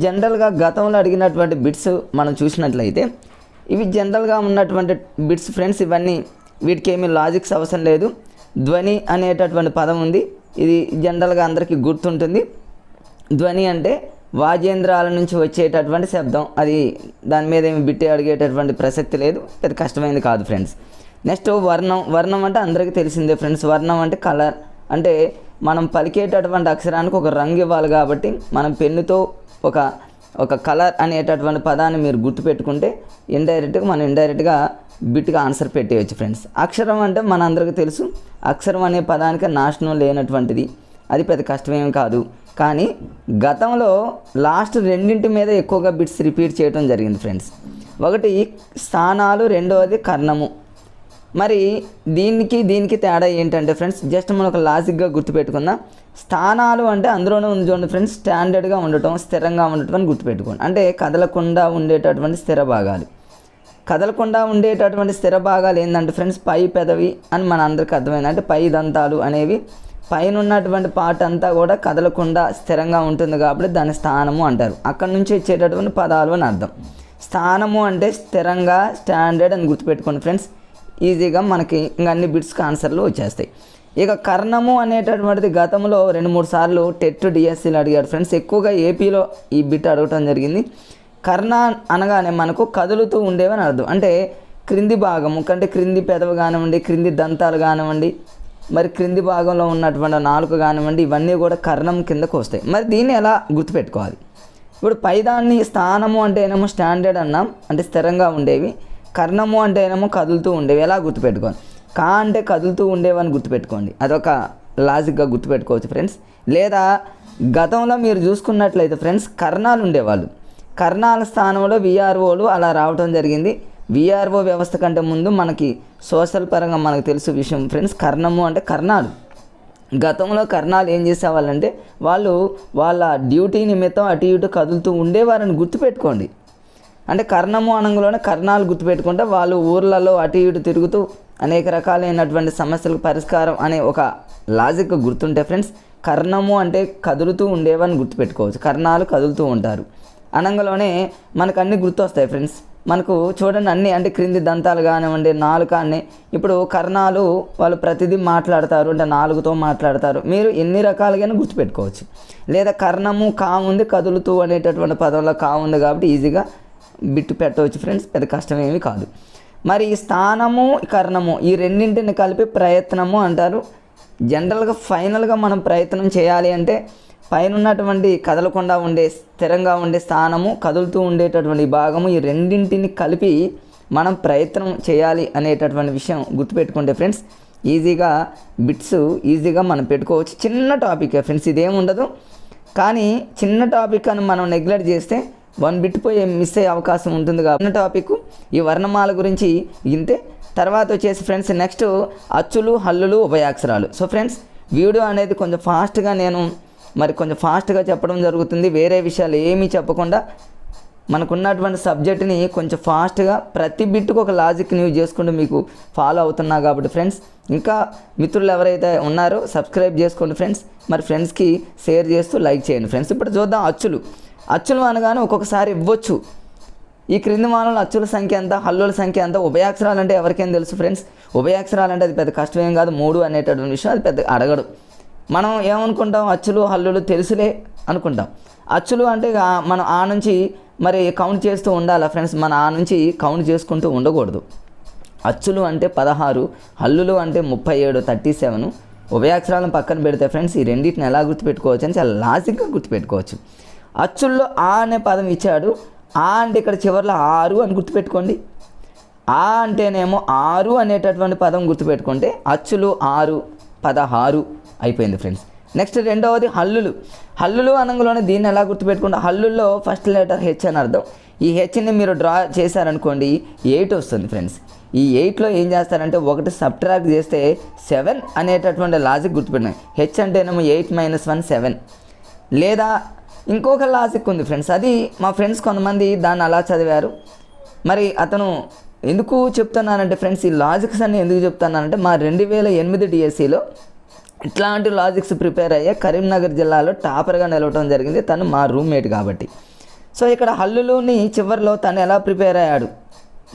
జనరల్గా గతంలో అడిగినటువంటి బిట్స్ మనం చూసినట్లయితే ఇవి జనరల్గా ఉన్నటువంటి బిట్స్ ఫ్రెండ్స్. ఇవన్నీ వీటికి ఏమీ లాజిక్స్ అవసరం లేదు. ధ్వని అనేటటువంటి పదం ఉంది, ఇది జనరల్గా అందరికీ గుర్తుంటుంది. ధ్వని అంటే వాద్యేంద్రాల నుంచి వచ్చేటటువంటి శబ్దం, అది దాని మీద ఏమి బిట్టి అడిగేటటువంటి ప్రసక్తి లేదు, పెద్ద కష్టమైనది కాదు ఫ్రెండ్స్. నెక్స్ట్ వర్ణం. వర్ణం అంటే అందరికీ తెలిసిందే ఫ్రెండ్స్. వర్ణం అంటే కలర్, అంటే మనం పలికేటటువంటి అక్షరానికి ఒక రంగు ఇవ్వాలి కాబట్టి మనం పెన్నుతో ఒక కలర్ అనేటటువంటి పదాన్ని మీరు గుర్తుపెట్టుకుంటే మనం ఇండైరెక్ట్గా బిట్గా ఆన్సర్ పెట్టేయచ్చు ఫ్రెండ్స్. అక్షరం అంటే మన అందరికీ తెలుసు, అక్షరం అనే పదానికి నాశనం లేనటువంటిది, అది పెద్ద కష్టమేమి కాదు. కానీ గతంలో లాస్ట్ రెండింటి మీద ఎక్కువగా బిట్స్ రిపీట్ చేయడం జరిగింది ఫ్రెండ్స్. ఒకటి స్థానాలు, రెండవది కర్ణము. మరి దీనికి తేడా ఏంటంటే ఫ్రెండ్స్, జస్ట్ మనం ఒక లాజిక్గా గుర్తుపెట్టుకుందాం. స్థానాలు అంటే అందులోనే ఉంది చూడండి ఫ్రెండ్స్, స్టాండర్డ్గా ఉండటం, స్థిరంగా ఉండటం అని గుర్తుపెట్టుకోండి. అంటే కదలకుండా ఉండేటటువంటి స్థిర భాగాలు. కదలకుండా ఉండేటటువంటి స్థిర భాగాలు ఏంటంటే ఫ్రెండ్స్, పై పెదవి అని మన అందరికీ అర్థమైంది. అంటే పై దంతాలు అనేవి పైన ఉన్నటువంటి పార్ట్ అంతా కూడా కదలకుండా స్థిరంగా ఉంటుంది కాబట్టి దాన్ని స్థానము అంటారు. అక్కడి నుంచి వచ్చేటటువంటి పదాలు అని అర్థం. స్థానము అంటే స్థిరంగా, స్టాండర్డ్ అని గుర్తుపెట్టుకోండి ఫ్రెండ్స్. ఈజీగా మనకి ఇంకా అన్ని బిట్స్కి ఆన్సర్లు వచ్చేస్తాయి. ఇక కర్ణము అనేటటువంటిది గతంలో 2-3 సార్లు టెట్ డిఎస్సీలు అడిగాడు ఫ్రెండ్స్. ఎక్కువగా ఏపీలో ఈ బిట్ అడగటం జరిగింది. కర్ణ అనగానే మనకు కదులుతూ ఉండేవని అర్థం. అంటే క్రింది భాగము కంటే క్రింది పెదవి కానివ్వండి, క్రింది దంతాలు కానివ్వండి, మరి క్రింది భాగంలో ఉన్నటువంటి నాలుక కానివ్వండి, ఇవన్నీ కూడా కర్ణం కిందకు వస్తాయి. మరి దీన్ని ఎలా గుర్తుపెట్టుకోవాలి? ఇప్పుడు పైదాన్ని స్థానము అంటే ఏమో స్టాండర్డ్ అన్నాం, అంటే స్థిరంగా ఉండేవి. కర్ణము అంటే ఏమో కదులుతూ ఉండేవి. ఎలా గుర్తుపెట్టుకోవాలి? కా అంటే కదులుతూ ఉండేవని గుర్తుపెట్టుకోండి, అదొక లాజిక్గా గుర్తుపెట్టుకోవచ్చు ఫ్రెండ్స్. లేదా గతంలో మీరు చూసుకున్నట్లయితే ఫ్రెండ్స్, కర్ణాలు ఉండేవాళ్ళు. కర్ణాల స్థానంలో విఆర్ఓలు అలా రావడం జరిగింది. విఆర్ఓ వ్యవస్థ కంటే ముందు మనకి సోషల్ పరంగా మనకు తెలుసు విషయం ఫ్రెండ్స్. కర్ణము అంటే కర్ణాలు. గతంలో కర్ణాలు ఏం చేసేవాళ్ళంటే వాళ్ళు వాళ్ళ డ్యూటీ నిమిత్తం అటు ఇటు కదులుతూ ఉండేవారని గుర్తుపెట్టుకోండి. అంటే కర్ణము అనగానే కర్ణాలు గుర్తుపెట్టుకుంటే వాళ్ళు ఊర్లలో అటు ఇటు తిరుగుతూ అనేక రకాలైనటువంటి సమస్యలకు పరిష్కారం అనే ఒక లాజిక్ గుర్తుంటే ఫ్రెండ్స్, కర్ణము అంటే కదులుతూ ఉండేవని గుర్తుపెట్టుకోవచ్చు. కర్ణాలు కదులుతూ ఉంటారు అనగానే మనకు అన్నీ గుర్తొస్తాయి ఫ్రెండ్స్. మనకు చూడండి అన్నీ, అంటే క్రింది దంతాలు కానివ్వండి, నాలుక అన్నీ. ఇప్పుడు కర్ణాలు వాళ్ళు ప్రతిదీ మాట్లాడతారు, అంటే నాలుగుతో మాట్లాడతారు. మీరు ఎన్ని రకాలుగానే గుర్తుపెట్టుకోవచ్చు. లేదా కర్ణము కా ఉంది, కదులుతూ అనేటటువంటి పదంలో కా ఉంది కాబట్టి ఈజీగా బిట్టు పెట్టవచ్చు ఫ్రెండ్స్, పెద్ద కష్టమేమి కాదు. మరి స్థానము, కర్ణము ఈ రెండింటిని కలిపి ప్రయత్నము అంటారు. జనరల్గా ఫైనల్గా మనం ప్రయత్నం చేయాలి అంటే పైన ఉన్నటువంటి కదలకుండా ఉండే స్థిరంగా ఉండే స్థానము, కదులుతూ ఉండేటటువంటి భాగము, ఈ రెండింటిని కలిపి మనం ప్రయత్నం చేయాలి అనేటటువంటి విషయం గుర్తుపెట్టుకుంటే ఫ్రెండ్స్, ఈజీగా బిట్స్ ఈజీగా మనం పెట్టుకోవచ్చు. చిన్న టాపిక్ ఫ్రెండ్స్, ఇదేముండదు. కానీ చిన్న టాపిక్ అని మనం నెగ్లెక్ట్ చేస్తే 1 బిట్ పోయి మిస్ అయ్యే అవకాశం ఉంటుంది. కాబట్టి టాపిక్ ఈ వర్ణమాల గురించి ఇంతే. తర్వాత వచ్చేసి ఫ్రెండ్స్ నెక్స్ట్ అచ్చులు, హల్లులు, ఉభయాక్షరాలు. సో ఫ్రెండ్స్ వీడియో అనేది కొంచెం ఫాస్ట్గా చెప్పడం జరుగుతుంది. వేరే విషయాలు ఏమీ చెప్పకుండా మనకున్నటువంటి సబ్జెక్ట్ని కొంచెం ఫాస్ట్గా ప్రతి బిట్కు ఒక లాజిక్ని యూజ్ చేసుకుంటూ మీకు ఫాలో అవుతున్నా కాబట్టి ఫ్రెండ్స్, ఇంకా మిత్రులు ఎవరైతే ఉన్నారో సబ్స్క్రైబ్ చేసుకోండి ఫ్రెండ్స్. మరి ఫ్రెండ్స్కి షేర్ చేస్తూ లైక్ చేయండి ఫ్రెండ్స్. ఇప్పుడు చూద్దాం అచ్చులు అనగానే ఒక్కొక్కసారి ఇవ్వచ్చు. ఈ క్రింది మానంలో అచ్చుల సంఖ్య ఎంత, హల్లుల సంఖ్య ఎంత, ఉభయాక్షరాలు అంటే ఎవరికైనా తెలుసు ఫ్రెండ్స్. ఉభయాక్షరాలు అంటే అది పెద్ద కష్టమేం కాదు, 3 అనేటటువంటి విషయం అది పెద్ద అడగడు. మనం ఏమనుకుంటాం, అచ్చులు హల్లులు తెలుసులే అనుకుంటాం. అచ్చులు అంటే మనం ఆ నుంచి మరి కౌంట్ చేస్తూ ఉండాలి ఫ్రెండ్స్. మన ఆ నుంచి కౌంట్ చేసుకుంటూ ఉండకూడదు. అచ్చులు అంటే 16, హల్లులు అంటే 37, 37. ఉభయాక్షరాలను పక్కన పెడితే ఫ్రెండ్స్ ఈ రెండింటిని ఎలా గుర్తుపెట్టుకోవచ్చు అని చాలా లాజిక్గా గుర్తుపెట్టుకోవచ్చు. అచ్చుల్లో ఆ అనే పదం ఇచ్చాడు. ఆ అంటే ఇక్కడ చివరిలో 6 అని గుర్తుపెట్టుకోండి. ఆ అంటేనేమో 6 అనేటటువంటి పదం గుర్తుపెట్టుకుంటే అచ్చులు 6, 16 అయిపోయింది ఫ్రెండ్స్. నెక్స్ట్ రెండవది హల్లులు అనగానే దీన్ని ఎలా గుర్తుపెట్టుకుంటే, హల్లుల్లో ఫస్ట్ లెటర్ హెచ్ అని అర్థం. ఈ హెచ్ని మీరు డ్రా చేశారనుకోండి 8 వస్తుంది ఫ్రెండ్స్. ఈ 8లో ఏం చేస్తారంటే 1 సబ్ట్రాక్ట్ చేస్తే 7 అనేటటువంటి లాజిక్ గుర్తుపెట్టినాయి. హెచ్ అంటేనేమో 8 - 1 7. లేదా ఇంకొక లాజిక్ ఉంది ఫ్రెండ్స్, అది మా ఫ్రెండ్స్ కొంతమంది దాన్ని అలా చదివారు. మరి అతను ఎందుకు చెప్తున్నానంటే ఫ్రెండ్స్, ఈ లాజిక్స్ అన్ని ఎందుకు చెప్తున్నానంటే మా 2008 డిఎస్సిలో ఇట్లాంటి లాజిక్స్ ప్రిపేర్ అయ్యే కరీంనగర్ జిల్లాలో టాపర్గా నిలవడం జరిగింది. తను మా రూమ్మేట్ కాబట్టి. సో ఇక్కడ హల్లులుని చివరిలో తను ఎలా ప్రిపేర్ అయ్యాడు,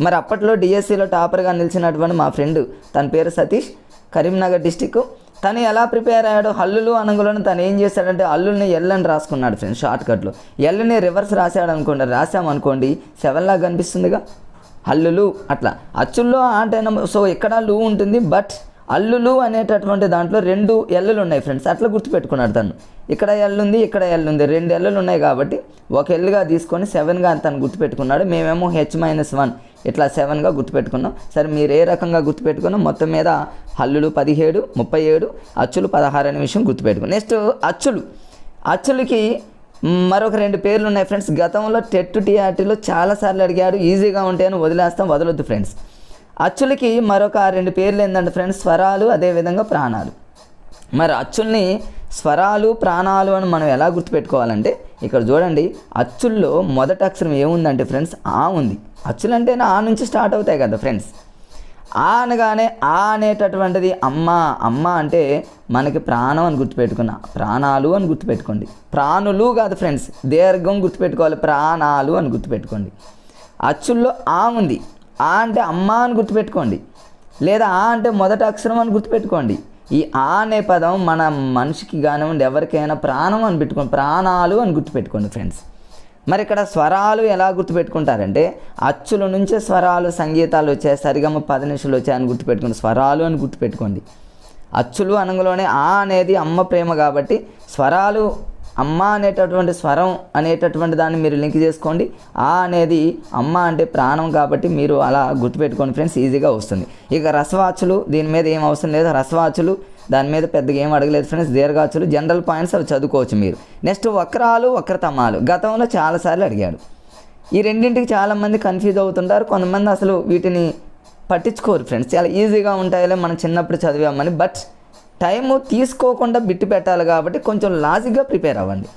మరి అప్పట్లో డిఎస్సిలో టాపర్గా నిలిచినటువంటి మా ఫ్రెండ్, తన పేరు సతీష్, కరీంనగర్ డిస్టిక్. తను ఎలా ప్రిపేర్ అయ్యాడు, హల్లులు అనగులను తను ఏం చేశాడంటే హల్లుల్ని ఎల్ అని రాసుకున్నాడు ఫ్రెండ్స్ షార్ట్కట్లో. ఎల్ని రివర్స్ రాసామనుకోండి 7 లాగా కనిపిస్తుందిగా హల్లులు. అట్లా అచ్చుల్లో అంటే సో ఇక్కడ లు ఉంటుంది, బట్ అల్లులు అనేటటువంటి దాంట్లో 2 ఎల్లులు ఉన్నాయి ఫ్రెండ్స్. అట్లా గుర్తుపెట్టుకున్నాడు తను. ఇక్కడ ఎల్ ఉంది, ఇక్కడ ఎల్ ఉంది, 2 ఎల్లులు ఉన్నాయి కాబట్టి ఒక ఎల్లుగా తీసుకొని 7గా తను గుర్తుపెట్టుకున్నాడు. మేమేమో H-1 ఇట్లా 7గా గుర్తుపెట్టుకున్నాం. సరే మీరు ఏ రకంగా గుర్తుపెట్టుకున్నాం, మొత్తం మీద హల్లులు 17, 37, అచ్చులు 16 అనే విషయం గుర్తుపెట్టుకున్నాం. నెక్స్ట్ అచ్చులకి మరొక 2 పేర్లు ఉన్నాయి ఫ్రెండ్స్. గతంలో టెట్ టీఆర్టీలో చాలాసార్లు అడిగాడు, ఈజీగా ఉంటాయని వదిలొద్దు ఫ్రెండ్స్. అచ్చులకి మరొక 2 పేర్లు ఏంటంటే ఫ్రెండ్స్, స్వరాలు, అదేవిధంగా ప్రాణాలు. మరి అచ్చుల్ని స్వరాలు, ప్రాణాలు అని మనం ఎలా గుర్తుపెట్టుకోవాలంటే ఇక్కడ చూడండి, అచ్చుల్లో మొదటి అక్షరం ఏముందంటే ఫ్రెండ్స్ ఆ ఉంది. అచ్చులు అంటే ఆ నుంచి స్టార్ట్ అవుతాయి కదా ఫ్రెండ్స్. ఆ అనగానే ఆ అనేటటువంటిది అమ్మ అంటే మనకి ప్రాణం అని గుర్తుపెట్టుకున్నా, ప్రాణాలు అని గుర్తుపెట్టుకోండి. ప్రాణులు కాదు ఫ్రెండ్స్, దీర్ఘం గుర్తుపెట్టుకోవాలి, ప్రాణాలు అని గుర్తుపెట్టుకోండి. అచ్చుల్లో ఆ ఉంది, ఆ అంటే అమ్మ అని గుర్తుపెట్టుకోండి, లేదా ఆ అంటే మొదటి అక్షరం అని గుర్తుపెట్టుకోండి. ఈ ఆ అనే పదం మన మనిషికి కానివ్వండి ఎవరికైనా ప్రాణం అని పెట్టుకోండి, ప్రాణాలు అని గుర్తుపెట్టుకోండి ఫ్రెండ్స్. మరి ఇక్కడ స్వరాలు ఎలా గుర్తుపెట్టుకుంటారంటే అచ్చుల నుంచే స్వరాలు, సంగీతాలు వచ్చాయి, సరిగమ 10 నిమిషాలు వచ్చాయని గుర్తుపెట్టుకోండి, స్వరాలు అని గుర్తుపెట్టుకోండి. అచ్చులు అనగలోనే ఆ అనేది అమ్మ ప్రేమ కాబట్టి స్వరాలు అమ్మ అనేటటువంటి స్వరం అనేటటువంటి దాన్ని మీరు లింక్ చేసుకోండి. ఆ అనేది అమ్మ అంటే ప్రాణం కాబట్టి మీరు అలా గుర్తుపెట్టుకోండి ఫ్రెండ్స్, ఈజీగా వస్తుంది. ఇక రసవాచులు దీని మీద ఏం అవసరం లేదు, రసవాచులు దాని మీద పెద్దగా ఏం అడగలేదు ఫ్రెండ్స్. దీర్ఘాచులు జనరల్ పాయింట్స్ అవి చదువుకోవచ్చు మీరు. నెక్స్ట్ వక్రాలు, వక్రతమాలు గతంలో చాలాసార్లు అడిగాడు. ఈ రెండింటికి చాలామంది కన్ఫ్యూజ్ అవుతుంటారు, కొంతమంది అసలు వీటిని పట్టించుకోరు ఫ్రెండ్స్. చాలా ఈజీగా ఉంటాయిలే మనం చిన్నప్పుడు చదివామని, బట్ టైము తీసుకోకుండా బిట్టు పెట్టాలి కాబట్టి కొంచెం లాజిక్గా ప్రిపేర్ అవ్వండి.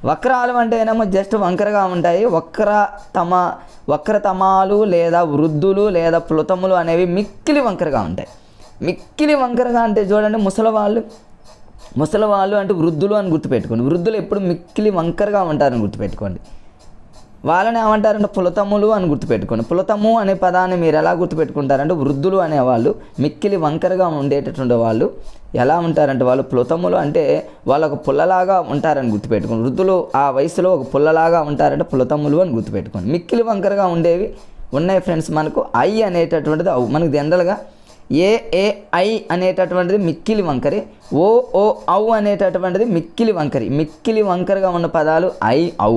వక్రాలు అంటే ఏమో జస్ట్ వంకరగా ఉంటాయి. వక్రతమాలు లేదా వృద్ధులు లేదా ప్లుతములు అనేవి మిక్కిలి వంకరగా ఉంటాయి. మిక్కిలి వంకరగా అంటే చూడండి, ముసలివాళ్ళు అంటే వృద్ధులు అని గుర్తుపెట్టుకోండి. వృద్ధులు ఎప్పుడు మిక్కిలి వంకరగా ఉంటారని గుర్తుపెట్టుకోండి. వాళ్ళని ఏమంటారంటే పులతములు అని గుర్తుపెట్టుకోండి. పులతము అనే పదాన్ని మీరు ఎలా గుర్తుపెట్టుకుంటారంటే వృద్ధులు అనేవాళ్ళు మిక్కిలి వంకరగా ఉండేటటువంటి వాళ్ళు ఎలా ఉంటారంటే వాళ్ళు పులతములు అంటే వాళ్ళు ఒక పుల్లలాగా ఉంటారని గుర్తుపెట్టుకోండి. వృద్ధులు ఆ వయసులో ఒక పుల్లలాగా ఉంటారంటే పులతములు అని గుర్తుపెట్టుకోండి. మిక్కిలి వంకరగా ఉండేవి ఉన్నాయి ఫ్రెండ్స్. మనకు ఐ అనేటటువంటిది మనకు జనరల్గా ఏఐ అనేటటువంటిది మిక్కిలి వంకరి, ఓ ఔ అనేటటువంటిది మిక్కిలి వంకరి. మిక్కిలి వంకరగా ఉన్న పదాలు ఐ ఔ,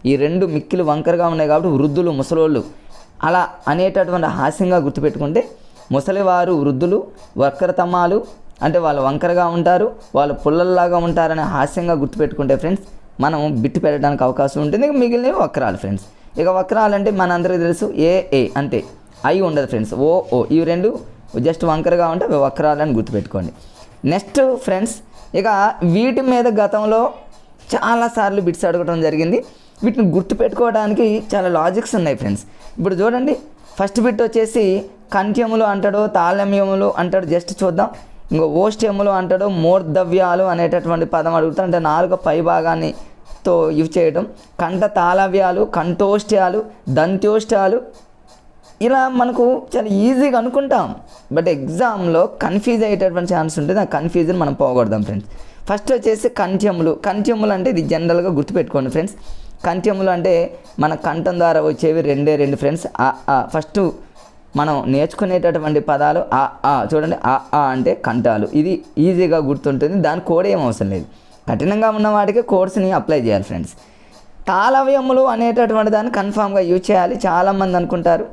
ఈ 2 మిక్కిలి వంకరగా ఉన్నాయి కాబట్టి వృద్ధులు, ముసలోళ్ళు అలా అనేటటువంటి హాస్యంగా గుర్తుపెట్టుకుంటే ముసలివారు, వృద్ధులు, వక్రతమాలు అంటే వాళ్ళు వంకరగా ఉంటారు, వాళ్ళు పుల్లల్లాగా ఉంటారనే హాస్యంగా గుర్తుపెట్టుకుంటే ఫ్రెండ్స్ మనం బిట్టు పెట్టడానికి అవకాశం ఉంటుంది. ఇక మిగిలినవి వక్రాలు ఫ్రెండ్స్. ఇక వక్రాలు అంటే మనందరికీ తెలుసు ఏ అంటే ఐ ఉండదు ఫ్రెండ్స్, ఓ ఇవి 2 జస్ట్ వంకరగా ఉంటే అవి వక్రాలని గుర్తుపెట్టుకోండి. నెక్స్ట్ ఫ్రెండ్స్ ఇక వీటి మీద గతంలో చాలాసార్లు బిట్స్ అడగడం జరిగింది. వీటిని గుర్తుపెట్టుకోవడానికి చాలా లాజిక్స్ ఉన్నాయి ఫ్రెండ్స్. ఇప్పుడు చూడండి, ఫస్ట్ బిట్ వచ్చేసి కంఠ్యములు అంటాడు, తాళమ్యములు అంటాడు, జస్ట్ చూద్దాం. ఇంకో ఓష్ట్యములు అంటాడు, మూర్ధవ్యాలు అనేటటువంటి పదం అడుగుతాడు, అంటే 4 పై భాగాన్నితో ఇవి చేయడం. కంఠ తాళవ్యాలు, కంఠోష్ట్యాలు, దంత్యోష్ట్యాలు ఇలా మనకు చాలా ఈజీగా అనుకుంటాం, బట్ ఎగ్జామ్లో కన్ఫ్యూజ్ అయ్యేటటువంటి ఛాన్స్ ఉంటుంది. ఆ కన్ఫ్యూజన్ మనం పోగొడదాం ఫ్రెండ్స్. ఫస్ట్ వచ్చేసి కంఠ్యములు అంటే ఇది జనరల్గా గుర్తుపెట్టుకోండి ఫ్రెండ్స్. కంఠ్యములు అంటే మన కంఠం ద్వారా వచ్చేవి 2 ఫ్రెండ్స్. ఫస్ట్ మనం నేర్చుకునేటటువంటి పదాలు చూడండి, అంటే కంఠాలు, ఇది ఈజీగా గుర్తుంటుంది, దాని కోడ్ ఏం అవసరం లేదు. కఠినంగా ఉన్న వాటికి కోడ్స్ని అప్లై చేయాలి ఫ్రెండ్స్. తాళవ్యములు అనేటటువంటి దాన్ని కన్ఫామ్గా యూజ్ చేయాలి. చాలామంది అనుకుంటారు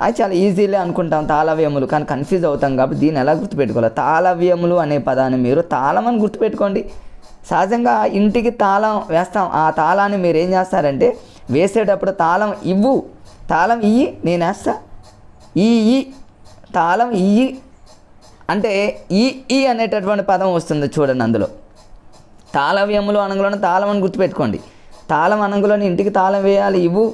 అది చాలా ఈజీలే అనుకుంటాం తాళవ్యములు, కానీ కన్ఫ్యూజ్ అవుతాం కాబట్టి దీన్ని ఎలా గుర్తుపెట్టుకోవాలి. తాళవ్యములు అనే పదాన్ని మీరు తాళం అని గుర్తుపెట్టుకోండి. సహజంగా ఇంటికి తాళం వేస్తాం, ఆ తాళాన్ని మీరు ఏం చేస్తారంటే వేసేటప్పుడు తాళం ఇయ్యి నేను వేస్తా, ఈ తాళం ఇయ్యి అంటే ఈ అనేటటువంటి పదం వస్తుంది చూడండి. అందులో తాళవ్యములు అనగలోనే తాళం అని గుర్తుపెట్టుకోండి. తాళం అనగలోని ఇంటికి తాళం వేయాలి, ఇవ్వు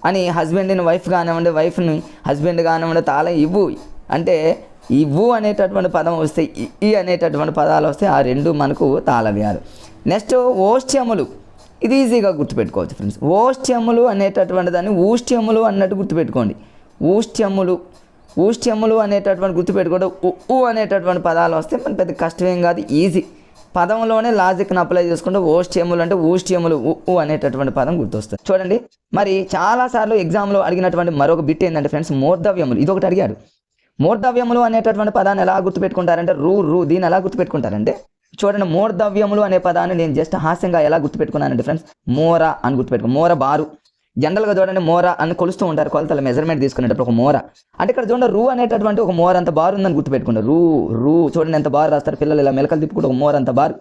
అని హస్బెండ్ని వైఫ్ కానివ్వండి, వైఫ్ని హస్బెండ్ కానివ్వండి తాళం ఇవ్వు అంటే ఈ ఊ అనేటటువంటి పదం వస్తే ఈ అనేటటువంటి పదాలు వస్తే ఆ రెండు మనకు తాళవ్యాలు. నెక్స్ట్ ఓష్ట్యములు, ఇది ఈజీగా గుర్తుపెట్టుకోవచ్చు ఫ్రెండ్స్. ఓష్ట్యములు అనేటటువంటి దాన్ని ఊష్ట్యములు అన్నట్టు గుర్తుపెట్టుకోండి. ఊష్ట్యములు అనేటటువంటి గుర్తుపెట్టుకోండి. ఉ అనేటటువంటి పదాలు వస్తే మన పెద్ద కష్టమేం కాదు, ఈజీ. పదంలోనే లాజిక్ని అప్లై చేసుకుంటే ఓష్ట్యములు అంటే ఊష్ట్యములు ఉ అనేటటువంటి పదం గుర్తొస్తుంది. చూడండి, మరి చాలాసార్లు ఎగ్జామ్లో అడిగినటువంటి మరొక బిట్ ఏంటంటే ఫ్రెండ్స్, మూర్ధవ్యములు. ఇది ఒకటి అడిగాడు. మూర్ధవ్యములు అనేటటువంటి పదాన్ని ఎలా గుర్తుపెట్టుకుంటారంటే దీన్ని ఎలా గుర్తుపెట్టుకుంటారంటే చూడండి, మూర్ధవ్యములు అనే పదాన్ని నేను జస్ట్ హాస్యంగా ఎలా గుర్తుపెట్టుకున్నానంటే ఫ్రెండ్స్, మోర అని గుర్తుపెట్టుకో. మోర బారు, జనరల్గా చూడండి మోర అని కొలుస్తూ ఉంటారు, కొలతల మెజర్మెంట్ తీసుకునేటప్పుడు ఒక మోర అంటే ఇక్కడ చూడండి రూ అనేటటువంటి ఒక మోర అంత బారు ఉందని గుర్తుపెట్టుకుంటారు. రూ చూడండి ఎంత బారు రాస్తారు పిల్లలు, ఇలా మెలకలు తిప్పుకుంటే ఒక మోర అంత బారు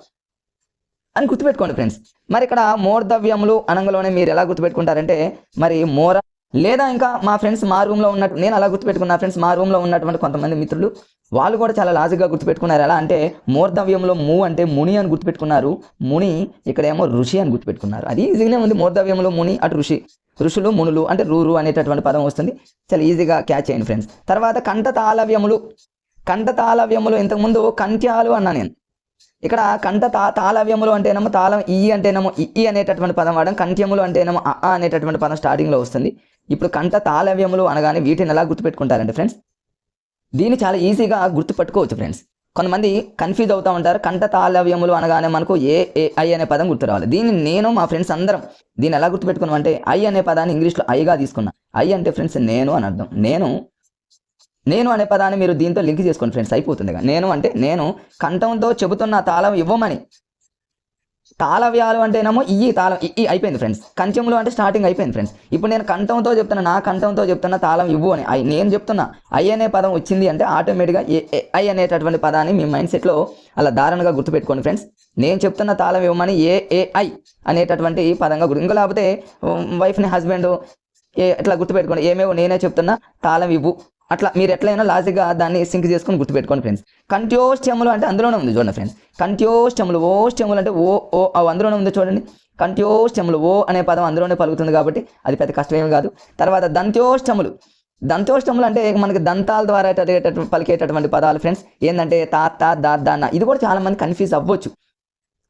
అని గుర్తుపెట్టుకోండి ఫ్రెండ్స్. మరి ఇక్కడ మూర్ధవ్యములు అనగలోనే మీరు ఎలా గుర్తుపెట్టుకుంటారంటే మరి మోర, లేదా ఇంకా మా ఫ్రెండ్స్ మా రూమ్లో ఉన్నట్టు నేను అలా గుర్తుపెట్టుకున్నా ఫ్రెండ్స్. మా రూమ్లో ఉన్నటువంటి కొంతమంది మిత్రులు వాళ్ళు కూడా చాలా లాజిక్గా గుర్తుపెట్టుకున్నారు. ఎలా అంటే మూర్ధవ్యంలో ము అంటే ముని అని గుర్తుపెట్టుకున్నారు, ముని ఇక్కడేమో ఋషి అని గుర్తుపెట్టుకున్నారు. అది ఈజీగానే ఉంది. మూర్ధవ్యంలో ముని అటు ఋషులు మునులు అంటే రూ అనేటటువంటి పదం వస్తుంది. చాలా ఈజీగా క్యాచ్ చేయండి ఫ్రెండ్స్. తర్వాత కంఠతాళవ్యములు ఇంతకుముందు కంఠ్యాలు అన్నా నేను. ఇక్కడ తాళవ్యములు అంటేనేమో తాళం ఈ అంటేనేమో ఈ అనేటటువంటి పదం వాడడం, కంఠ్యములు అంటేనేమో అ అనేటటువంటి పదం స్టార్టింగ్లో వస్తుంది. ఇప్పుడు తాళవ్యములు అనగానే వీటిని ఎలా గుర్తుపెట్టుకుంటారంటే ఫ్రెండ్స్, దీన్ని చాలా ఈజీగా గుర్తుపట్టుకోవచ్చు ఫ్రెండ్స్. కొంతమంది కన్ఫ్యూజ్ అవుతూ ఉంటారు. తాళవ్యములు అనగానే మనకు ఐ అనే పదం గుర్తు రావాలి. దీన్ని నేను మా ఫ్రెండ్స్ అందరం దీన్ని ఎలా గుర్తుపెట్టుకున్నాం అంటే ఐ అనే పదాన్ని ఇంగ్లీష్లో ఐగా తీసుకున్నా. ఐ అంటే ఫ్రెండ్స్ నేను అని అర్థం. నేను అనే పదాన్ని మీరు దీంతో లింక్ చేసుకోండి ఫ్రెండ్స్, అయిపోతుంది. నేను అంటే నేను కంఠంతో చెబుతున్న తాళం ఇవ్వమని. తాళవ్యాలు అంటేనేమో తాళం అయిపోయింది ఫ్రెండ్స్. కంచెములు అంటే స్టార్టింగ్ అయిపోయింది ఫ్రెండ్స్. ఇప్పుడు నేను కంఠంతో చెప్తున్నా, నా కంఠంతో చెప్తున్న తాళం ఇవ్వు అని నేను చెప్తున్నా. ఐ అనే పదం వచ్చింది అంటే ఆటోమేటిక్గా ఐ అనేటటువంటి పదాన్ని మీ మైండ్ సెట్లో అలా దారుణంగా గుర్తుపెట్టుకోండి ఫ్రెండ్స్. నేను చెప్తున్న తాళం ఇవ్వమని ఐ అనేటటువంటి పదంగా ఇంకా లేకపోతే వైఫ్ని హస్బెండ్ ఎట్లా గుర్తుపెట్టుకోండి, ఏమేవో నేనే చెప్తున్నా తాళం ఇవ్వు, అట్లా మీరు ఎట్లయినా లాజిక్గా దాన్ని సింక్ చేసుకొని గుర్తుపెట్టుకోండి ఫ్రెండ్స్. కంఠ్యోష్ట్యములు అంటే అందులోనే ఉంది చూడండి ఫ్రెండ్స్. కంఠ్యోష్ట్యములు ఓష్ట్యములు అంటే ఓ అందులోనే ఉంది చూడండి. కంఠ్యోష్ట్యములు ఓ అనే పదం అందులోనే పలుకుతుంది కాబట్టి అది పెద్ద కష్టమేమి కాదు. తర్వాత దంత్యోష్టములు అంటే మనకి దంతాల ద్వారా పలికేటటువంటి పదాలు ఫ్రెండ్స్. ఏంటంటే తాత దాన్న. ఇది కూడా చాలా మంది కన్ఫ్యూజ్ అవ్వచ్చు.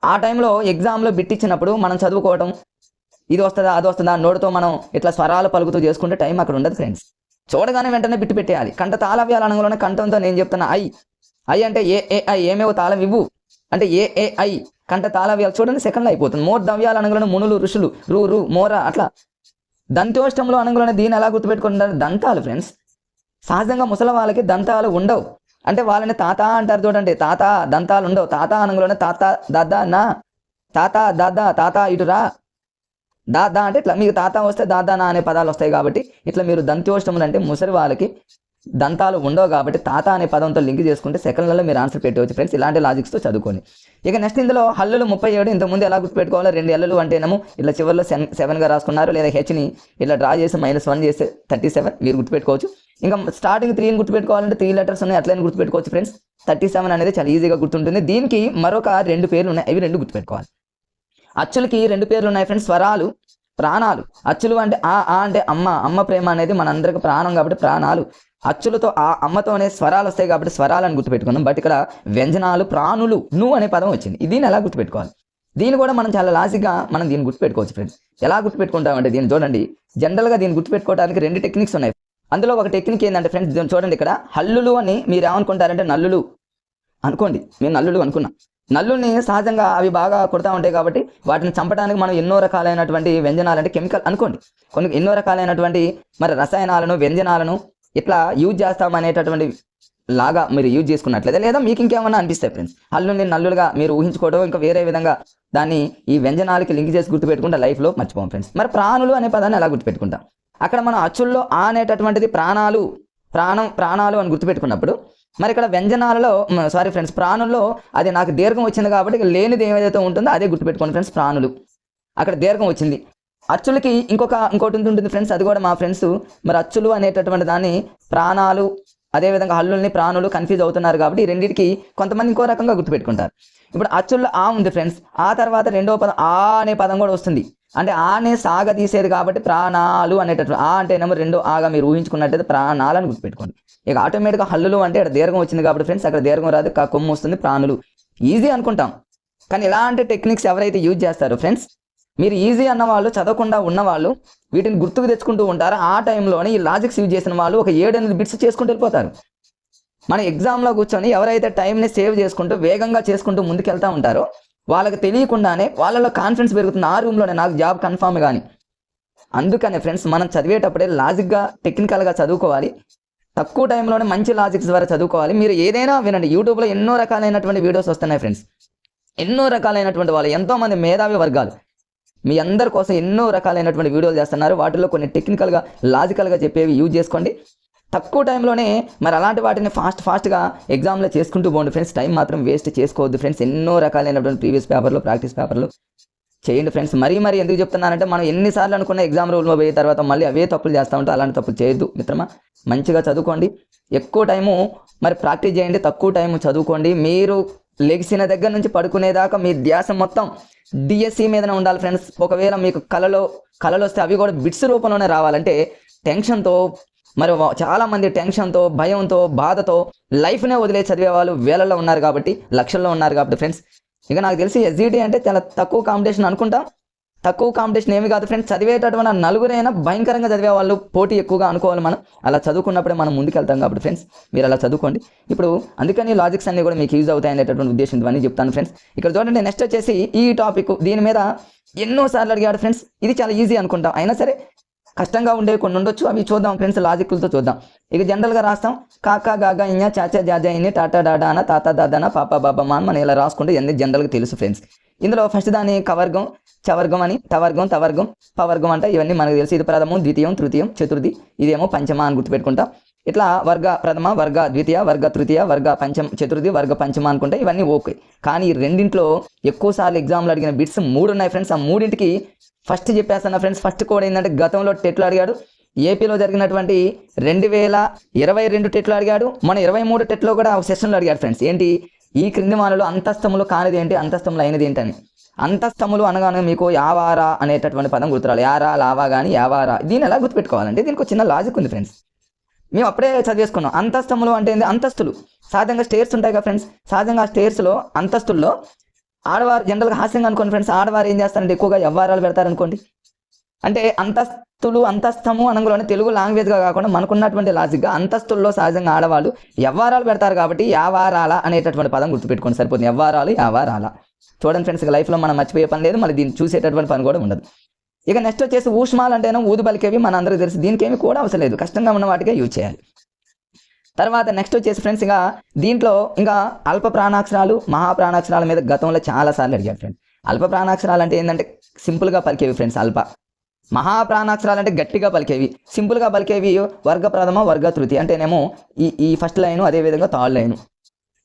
ఆ టైంలో ఎగ్జామ్లో బిట్టిచ్చినప్పుడు మనం చదువుకోవడం ఇది వస్తుందా అది వస్తుందా నోటితో మనం ఇట్లా స్వరాలు పలుకుతూ చేసుకుంటే టైం అక్కడ ఉండదు ఫ్రెండ్స్. చూడగానే వెంటనే బిట్టు పెట్టేయాలి. తాళవ్యాల అనగానే కంఠంతో నేను చెప్తున్నా ఐ అంటే ఐ ఏమేవో తాళం ఇవ్వు అంటే ఐ తాళవ్యాలు చూడండి సెకండ్లో అయిపోతుంది. మూర్ధవ్యాలు అనగానే మునులు ఋషులు రూ మోర అట్లా. దంత్యోష్టములు అనగానే దీన్ని ఎలా గుర్తుపెట్టుకుంటారు, దంతాలు ఫ్రెండ్స్. సహజంగా ముసలి వాళ్ళకి దంతాలు ఉండవు అంటే వాళ్ళని తాత అంటారు చూడండి. తాత దంతాలు ఉండవు. తాత అనగానే తాత దాదా నా, తాత ఇటురా, దాదా అంటే ఇట్లా మీకు తాత వస్తే దాదా నా అనే పదాలు వస్తాయి కాబట్టి ఇట్లా మీరు దంత్యోష్టములు అంటే ముసలి వాళ్ళకి దంతాలు ఉండవు కాబట్టి తాత అనే పదంతో లింక్ చేసుకుంటే సెకండ్లలో మీరు ఆన్సర్ పెట్టవచ్చు ఫ్రెండ్స్. ఇలాంటి లాజిక్స్తో చదువుకోండి. ఇక నెక్స్ట్ ఇందులో హల్లులు 37. ఇంతకుముందు ఎలా గుర్తుపెట్టుకోవాలో 2 ఎల్లులు అంటేనేమో ఇట్లా చివరిలో 7గా రాసుకున్నారు, లేదా హెచ్ని ఇట్లా డ్రా చేసి -1 చేస్తే 37 మీరు గుర్తుపెట్టుకోవచ్చు. ఇంకా స్టార్టింగ్ 3ని గుర్తుపెట్టుకోవాలంటే 3 లెటర్స్ ఉన్నాయి, అట్లనే గుర్తుపెట్టుకోవచ్చు ఫ్రెండ్స్. 37 అనేది చాలా ఈజీగా గుర్తుంటుంది. దీనికి మరొక 2 పేర్లు ఉన్నాయి, అవి 2 గుర్తుపెట్టుకోవాలి. అచ్చులకి 2 పేర్లు ఉన్నాయి ఫ్రెండ్స్, స్వరాలు ప్రాణాలు. అచ్చులు అంటే అంటే అమ్మ ప్రేమ అనేది మనందరికి ప్రాణం కాబట్టి ప్రాణాలు. అచ్చులతో అమ్మతోనే స్వరాలు వస్తాయి కాబట్టి స్వరాలను గుర్తుపెట్టుకున్నాం. బట్ ఇక్కడ వ్యంజనాలు ప్రాణులు అనే పదం వచ్చింది. దీన్ని ఎలా గుర్తుపెట్టుకోవాలి, దీన్ని కూడా మనం చాలా లాజిక్గా మనం దీన్ని గుర్తుపెట్టుకోవచ్చు ఫ్రెండ్స్. ఎలా గుర్తుపెట్టుకుంటామంటే దీన్ని చూడండి, జనరల్గా దీన్ని గుర్తుపెట్టుకోవడానికి 2 టెక్నిక్స్ ఉన్నాయి. అందులో ఒక టెక్నిక్ ఏంటంటే ఫ్రెండ్స్ దీన్ని చూడండి. ఇక్కడ హల్లులు అని మీరు ఏమనుకుంటారంటే నల్లులు అనుకోండి, మేము నల్లులు అనుకున్నాం. నల్లుల్ని సహజంగా అవి బాగా కొడతా ఉంటాయి కాబట్టి వాటిని చంపడానికి మనం ఎన్నో రకాలైనటువంటి వ్యంజనాలు అంటే కెమికల్ అనుకోండి, కొన్ని ఎన్నో రకాలైనటువంటి మరి రసాయనాలను వ్యంజనాలను ఇట్లా యూజ్ చేస్తామనేటటువంటి లాగా మీరు యూజ్ చేసుకున్నట్లయితే, లేదా మీకు ఇంకేమన్నా అనిపిస్తాయి ఫ్రెండ్స్. హల్లుని నల్లులుగా మీరు ఊహించుకోవడం ఇంకా వేరే విధంగా దాన్ని ఈ వ్యంజనాలకి లింక్ చేసి గుర్తుపెట్టుకుంటే లైఫ్లో మర్చిపోం ఫ్రెండ్స్. మరి ప్రాణులు అనే పదాన్ని ఎలా గుర్తుపెట్టుకుంటాం, అక్కడ మనం అచ్చుల్లో అనేటటువంటిది ప్రాణాలు అని గుర్తుపెట్టుకున్నప్పుడు మరి ఇక్కడ వ్యంజనాలలో సారీ ఫ్రెండ్స్ ప్రాణుల్లో అది నాకు దీర్ఘం వచ్చింది కాబట్టి లేనిది ఏదైతే ఉంటుందో అదే గుర్తుపెట్టుకోండి ఫ్రెండ్స్. ప్రాణులు అక్కడ దీర్ఘం వచ్చింది. అచ్చులకి ఇంకోటి ఉంటుంది ఫ్రెండ్స్, అది కూడా మా ఫ్రెండ్స్ మరి అచ్చులు అనేటటువంటి దాన్ని ప్రాణాలు, అదేవిధంగా హల్లుల్ని ప్రాణులు కన్ఫ్యూజ్ అవుతున్నారు కాబట్టి ఈ రెండింటికి కొంతమంది ఇంకో రకంగా గుర్తుపెట్టుకుంటారు. ఇప్పుడు అచ్చుల్లో ఉంది ఫ్రెండ్స్, ఆ తర్వాత రెండవ పదం అనే పదం కూడా వస్తుంది. అంటే ఆనే సాగదీసేది కాబట్టి ప్రాణాలు అనేటటువంటి ఆ అంటేనేమో రెండు ఆగా మీరు ఊహించుకున్నట్టయితే ప్రాణాలను గుర్తుపెట్టుకోండి. ఇక ఆటోమేటిక్గా హల్లులు అంటే ఇక్కడ దీర్ఘం వచ్చింది కాబట్టి ఫ్రెండ్స్ అక్కడ దీర్ఘం రాదు, కొమ్ము వస్తుంది, ప్రాణులు. ఈజీ అనుకుంటాం, కానీ ఇలాంటి టెక్నిక్స్ ఎవరైతే యూజ్ చేస్తారో ఫ్రెండ్స్, మీరు ఈజీ అన్న వాళ్ళు, చదవకుండా ఉన్నవాళ్ళు వీటిని గుర్తుకు తెచ్చుకుంటూ ఉంటారు. ఆ టైంలోనే ఈ లాజిక్స్ యూజ్ చేసిన వాళ్ళు ఒక 7-8 బిట్స్ చేసుకుంటూ వెళ్ళిపోతారు. మన ఎగ్జామ్లో కూర్చొని ఎవరైతే టైంని సేవ్ చేసుకుంటూ వేగంగా చేసుకుంటూ ముందుకెళ్తూ ఉంటారో వాళ్ళకి తెలియకుండానే వాళ్ళలో కాన్ఫిడెన్స్ పెరుగుతుంది. ఆ రూమ్లోనే నాకు జాబ్ కన్ఫామ్ కానీ. అందుకనే ఫ్రెండ్స్ మనం చదివేటప్పుడే లాజిక్గా టెక్నికల్గా చదువుకోవాలి. తక్కువ టైంలోనే మంచి లాజిక్స్ ద్వారా చదువుకోవాలి. మీరు ఏదైనా వినండి, యూట్యూబ్లో ఎన్నో రకాలైనటువంటి వీడియోస్ వస్తున్నాయి ఫ్రెండ్స్. ఎన్నో రకాలైనటువంటి వాళ్ళు, ఎంతోమంది మేధావి వర్గాలు మీ అందరి కోసం ఎన్నో రకాలైనటువంటి వీడియోలు చేస్తున్నారు. వాటిలో కొన్ని టెక్నికల్గా లాజికల్గా చెప్పేవి యూజ్ చేసుకోండి. తక్కువ టైంలోనే మరి అలాంటి వాటిని ఫాస్ట్గా ఎగ్జామ్లో చేసుకుంటూ పోండి ఫ్రెండ్స్. టైం మాత్రం వేస్ట్ చేసుకోవద్దు ఫ్రెండ్స్. ఎన్నో రకాలైనటువంటి ప్రీవియస్ పేపర్లు, ప్రాక్టీస్ పేపర్లు చేయండి ఫ్రెండ్స్. మరీ ఎందుకు చెప్తున్నానంటే, మనం ఎన్నిసార్లు అనుకున్న ఎగ్జామ్ రూల్లో పోయిన తర్వాత మళ్ళీ అవే తప్పులు చేస్తూ ఉంటాం. అలాంటి తప్పులు చేయొద్దు మిత్రమా. మంచిగా చదువుకోండి, ఎక్కువ టైము మరి ప్రాక్టీస్ చేయండి, తక్కువ టైం చదువుకోండి. మీరు లెగిసిన దగ్గర నుంచి పడుకునేదాకా మీ ధ్యాస మొత్తం డిఎస్సి మీదనే ఉండాలి ఫ్రెండ్స్. ఒకవేళ మీకు కళలు వస్తే అవి కూడా బిట్స్ రూపంలోనే రావాలంటే టెన్షన్తో, మరి చాలామంది టెన్షన్తో, భయంతో, బాధతో లైఫ్నే వదిలే చదివే వాళ్ళు వేలల్లో ఉన్నారు కాబట్టి, లక్షల్లో ఉన్నారు కాబట్టి ఫ్రెండ్స్. ఇక నాకు తెలిసి ఎస్జిటి అంటే చాలా తక్కువ కాంపిటీషన్ అనుకుంటాం. తక్కువ కాంపిటీషన్ ఏమి కాదు ఫ్రెండ్స్. చదివేటటువంటి నలుగురైనా భయంకరంగా చదివే వాళ్ళు పోటీ ఎక్కువగా అనుకోవాలి. మనం అలా చదువుకున్నప్పుడే మనం ముందుకెళ్తాం కాబట్టి ఫ్రెండ్స్, మీరు అలా చదువుకోండి. ఇప్పుడు అందుకని లాజిక్స్ అన్ని కూడా మీకు యూజ్ అవుతాయి అనేటటువంటి ఉద్దేశంతో అని చెప్తాను ఫ్రెండ్స్. ఇక్కడ చూడండి, నెక్స్ట్ వచ్చేసి ఈ టాపిక్, దీని మీద ఎన్నోసార్లు అడిగాడు ఫ్రెండ్స్. ఇది చాలా ఈజీ అనుకుంటాం, అయినా సరే కష్టంగా ఉండేవి కొన్ని ఉండొచ్చు. అవి చూద్దాం ఫ్రెండ్స్, లాజిక్లతో చూద్దాం. ఇక జనరల్గా రాస్తాం, కాకా గాగా ఇన్య చాచా జాజా ఇన్ని టాటా డాడా అన తాత దాదాన పాప బాబమ్మ అని మనం ఇలా రాసుకుంటే ఇవన్నీ జనరల్గా తెలుసు ఫ్రెండ్స్. ఇందులో ఫస్ట్ దాని కవర్గం, చవర్గం అని, తవర్గం, పవర్గం అంటే ఇవన్నీ మనకు తెలుసు. ఇది ప్రథమం, ద్వితీయం, తృతీయం, చతుర్థి, ఇదేమో పంచమ అని గుర్తుపెట్టుకుంటాం. ఇట్లా వర్గ ప్రథమ, వర్గ ద్వితీయ, వర్గ తృతీయ, వర్గ పంచమ, చతుర్థి, వర్గ పంచమ అనుకుంటే ఇవన్నీ ఓకే. కానీ ఈ రెండింటిలో ఎక్కువ సార్లు ఎగ్జామ్లో అడిగిన బిట్స్ 3 ఉన్నాయి ఫ్రెండ్స్. ఆ మూడింటికి ఫస్ట్ చెప్పేస్తున్నా ఫ్రెండ్స్. ఫస్ట్ కోడ్ ఏంటంటే, గతంలో టెట్లు అడిగాడు. ఏపీలో జరిగినటువంటి 2022 టెట్లు అడిగాడు. మన 23 టెట్లో కూడా సెషన్లో అడిగాడు ఫ్రెండ్స్. ఏంటి, ఈ క్రింది మానలో అంతస్తములు కానిది ఏంటి, అంతస్తములు అయినది ఏంటని. అంతస్తములు అనగానే మీకు యావారా అనేటటువంటి పదం గుర్తురాలి. యారా, లావా కానీ యావారా. దీన్ని ఎలా గుర్తుపెట్టుకోవాలంటే దీనికి ఒక చిన్న లాజిక్ ఉంది ఫ్రెండ్స్. మేము అప్పుడే చదివేసుకున్నాం. అంతస్తములు అంటే ఏంది, అంతస్తులు. సహజంగా స్టేర్స్ ఉంటాయి కదా ఫ్రెండ్స్. సహజంగా ఆ స్టేర్స్లో అంతస్తుల్లో ఆడవారు జనరల్గా హాస్యంగా అనుకోండి ఫ్రెండ్స్, ఆడవారు ఏం చేస్తారంటే ఎక్కువగా యవ్వారాలు పెడతారనుకోండి. అంటే అంతస్తులు, అంతస్తము అనగానే తెలుగు లాంగ్వేజ్గా కాకుండా మనకున్నటువంటి లాజిక్గా అంతస్తుల్లో సహజంగా ఆడవాళ్ళు యవ్వారాలు పెడతారు కాబట్టి యావారాల అనేటటువంటి పదం గుర్తుపెట్టుకోండి సరిపోతుంది. యవ్వారాలు, యావారాల. చూడండి ఫ్రెండ్స్, లైఫ్లో మనం మర్చిపోయే పని లేదు, మళ్ళీ దీన్ని చూసేటటువంటి పని కూడా ఉండదు. ఇక నెక్స్ట్ వచ్చేసి ఊష్మాలు అంటేనో ఊదు పలికేవి, మన అందరికీ తెలుసు. దీనికి ఏమి కూడా అవసరం లేదు, కష్టంగా ఉన్న వాటికే యూజ్ చేయాలి. తర్వాత నెక్స్ట్ వచ్చేసి ఫ్రెండ్స్, ఇంకా దీంట్లో ఇంకా అల్ప ప్రాణాక్షరాలు, మహాప్రాణాక్షరాల మీద గతంలో చాలాసార్లు అడిగారు ఫ్రెండ్స్. అల్ప ప్రాణాక్షరాలు అంటే ఏంటంటే సింపుల్గా పలికేవి ఫ్రెండ్స్ అల్ప. మహాప్రాణాక్షరాలు అంటే గట్టిగా పలికేవి. సింపుల్గా పలికేవి వర్గ ప్రథమ, వర్గ తృతీయ అంటేనేమో ఈ ఫస్ట్ లైను, అదేవిధంగా థర్డ్ లైను.